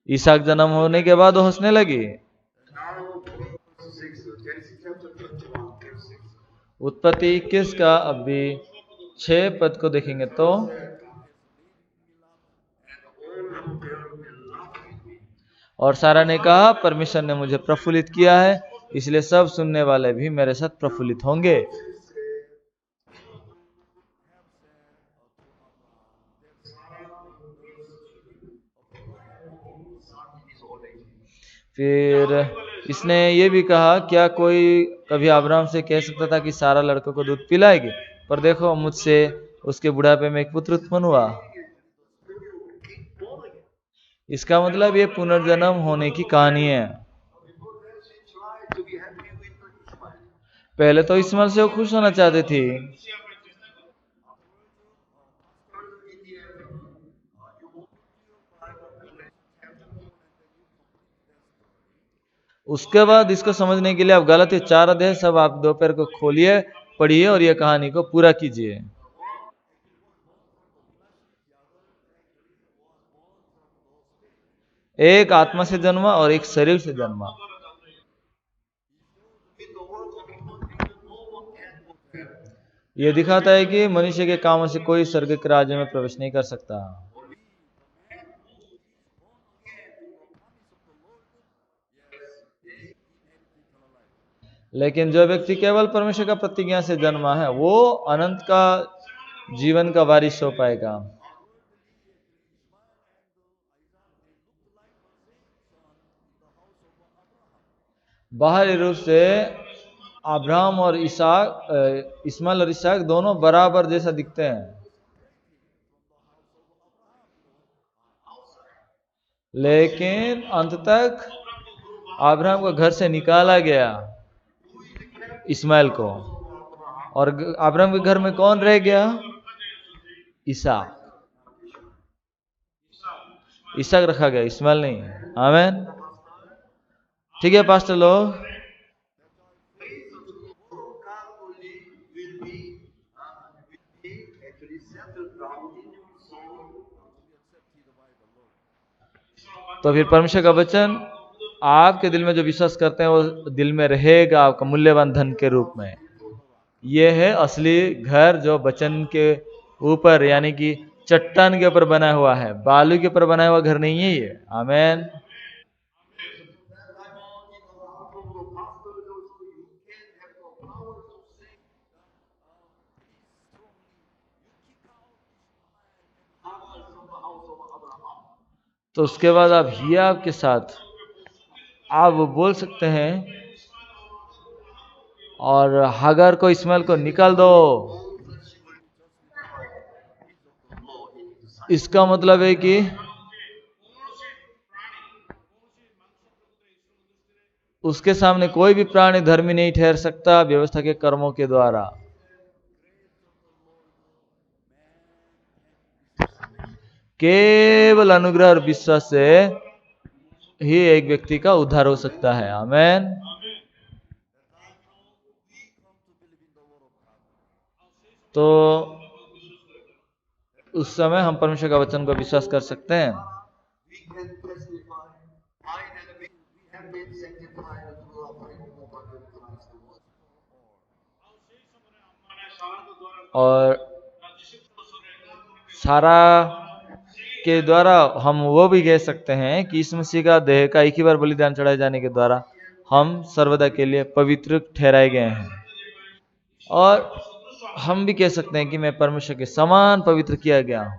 इसहाक जन्म होने के बाद वो हंसने लगी। उत्पत्ति 21 का अभी 6 पद को देखेंगे तो और सारा ने कहा परमेश्वर ने मुझे प्रफुल्लित किया है, इसलिए सब सुनने वाले भी मेरे साथ प्रफुल्लित होंगे। फिर इसने ये भी कहा, क्या कोई कभी अब्राहम से कह सकता था कि सारा लड़कों को दूध पिलाएगी? पर देखो मुझसे उसके बुढ़ापे में एक पुत्र उत्पन्न हुआ। इसका मतलब ये पुनर्जन्म होने की कहानी है। पहले तो इस्माइल से वो खुश होना चाहते थे, उसके बाद इसको समझने के लिए आप गलती 4 अध्याय सब आप दोपहर को खोलिए, पढ़िए और ये कहानी को पूरा कीजिए। एक आत्मा से जन्मा और एक शरीर से जन्मा। यह दिखाता है कि मनुष्य के कामों से कोई स्वर्ग के राज्य में प्रवेश नहीं कर सकता। लेकिन जो व्यक्ति केवल परमेश्वर का प्रतिज्ञा से जन्मा है वो अनंत का जीवन का वारिस हो पाएगा। बाहरी रूप से अब्राहम और इस्माइल और इसहाक दोनों बराबर जैसा दिखते हैं, लेकिन अंत तक अब्राहम को घर से निकाला गया इस्माइल को, और अब्राहम के घर में कौन रह गया? इसहाक रखा गया, इस्माइल नहीं। आमीन। ठीक है पास्टर लोग, तो फिर परमेश्वर का वचन आपके दिल में जो विश्वास करते हैं वो दिल में रहेगा आपका मूल्यवान धन के रूप में। यह है असली घर जो वचन के ऊपर यानी कि चट्टान के ऊपर बना हुआ है, बालू के ऊपर बना हुआ घर नहीं है ये। आमीन। तो उसके बाद आप हियाव के साथ आप बोल सकते हैं और हागर को इस्माइल को निकाल दो। इसका मतलब है कि उसके सामने कोई भी प्राणी धर्मी नहीं ठहर सकता व्यवस्था के कर्मों के द्वारा। केवल अनुग्रह और विश्वास से ही एक व्यक्ति का उद्धार हो सकता है। आमेन। तो उस समय हम परमेश्वर का वचन को विश्वास कर सकते हैं। और सारा के द्वारा हम वो भी कह सकते हैं कि यीशु मसीह का देह का एक ही बार बलिदान चढ़ाए जाने के द्वारा हम सर्वदा के लिए पवित्र ठहराए गए हैं। और हम भी कह सकते हैं कि मैं परमेश्वर के समान पवित्र किया गया हूं।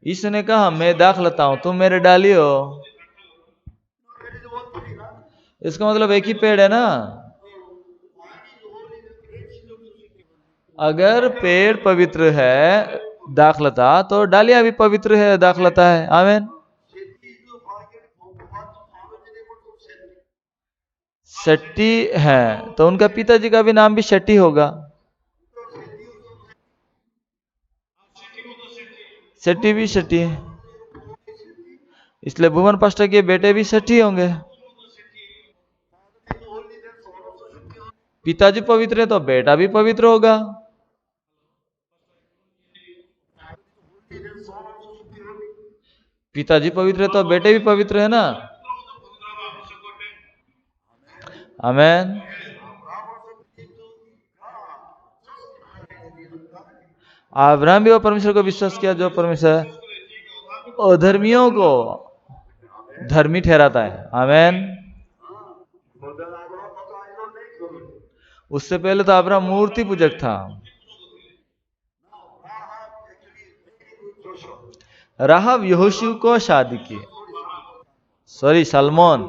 यीशु ने कहा मैं दाखलता हूं, तुम मेरे डाली हो। इसका मतलब एक ही पेड़ है ना। अगर पेड़ पवित्र है दाखलता, तो डालियां भी पवित्र है दाखलता है। आमीन। शेट्टी है तो उनका पिताजी का भी नाम भी शेट्टी होगा। शेट्टी भी शेट्टी है, इसलिए भुवन पास्टर के बेटे भी शेट्टी होंगे। पिताजी पवित्र है तो बेटा भी पवित्र होगा। पिताजी पवित्र है तो बेटे भी पवित्र है ना। आमीन। अब्राहम भी वो परमेश्वर को विश्वास किया जो परमेश्वर अधर्मियों को धर्मी ठहराता है। आमीन। उससे पहले तो अब्राहम मूर्ति पूजक था। राहब यहोशू को शादी की, सॉरी सलमोन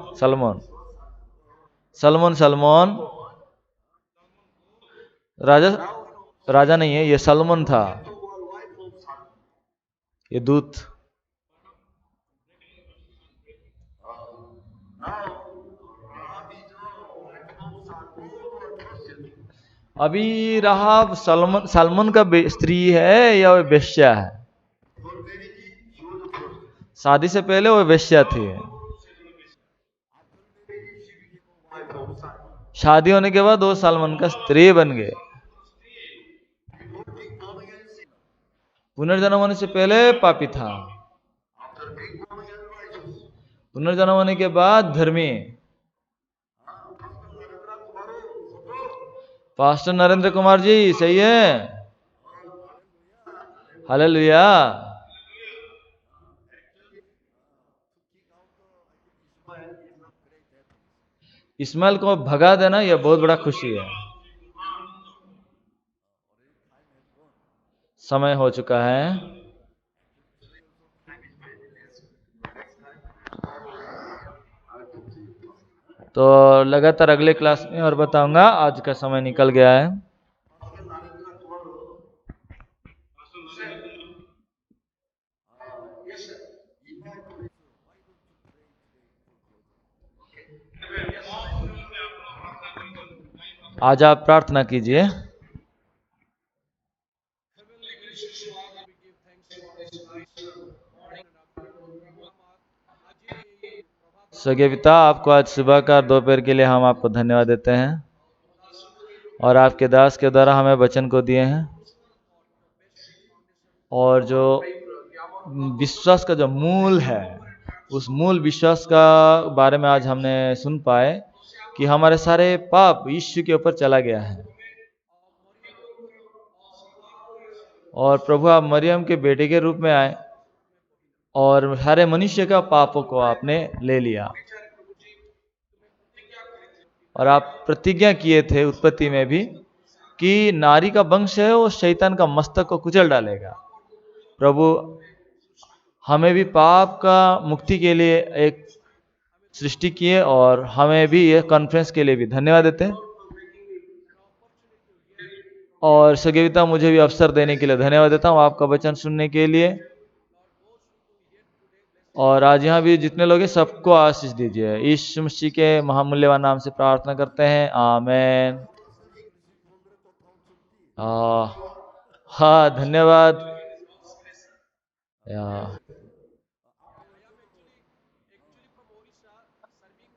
राजा नहीं है, ये सलमोन था, ये दूत। अभी राहब सलमोन का स्त्री है या वो वेश्या है? शादी से पहले वो वेश्या थी। शादी होने के बाद वो सलमोन का स्त्री बन गए। पुनर्जन्म होने से पहले पापी था, पुनर्जन्म होने के बाद धर्मी। पास्टर नरेंद्र कुमार जी सही है। हालेलुया। इस्माइल को भगा देना यह बहुत बड़ा खुशी है। समय हो चुका है। तो लगातार अगले क्लास में और बताऊंगा, आज का समय निकल गया है। आज आप प्रार्थना कीजिए। स्वर्गीय पिता, आपको आज सुबह का दोपहर के लिए हम आपको धन्यवाद देते हैं और आपके दास के द्वारा हमें वचन को दिए हैं, और जो विश्वास का जो मूल है उस मूल विश्वास का बारे में आज हमने सुन पाए कि हमारे सारे पाप यीशु के ऊपर चला गया है। और प्रभु आप मरियम के बेटे के रूप में आए और सारे मनुष्य का पापों को आपने ले लिया। और आप प्रतिज्ञा किए थे उत्पत्ति में भी कि नारी का वंश है वो शैतान का मस्तक को कुचल डालेगा। प्रभु हमें भी पाप का मुक्ति के लिए एक सृष्टि किए और हमें भी ये कॉन्फ्रेंस के लिए भी धन्यवाद देते हैं। और सगेविता मुझे भी अवसर देने के लिए धन्यवाद देता हूँ आपका वचन सुनने के लिए। और आज यहाँ भी जितने लोग हैं सबको आशीष दीजिए। यीशु मसीह के महामूल्यवान नाम से प्रार्थना करते हैं, आमेन। हाँ धन्यवाद। Yeah.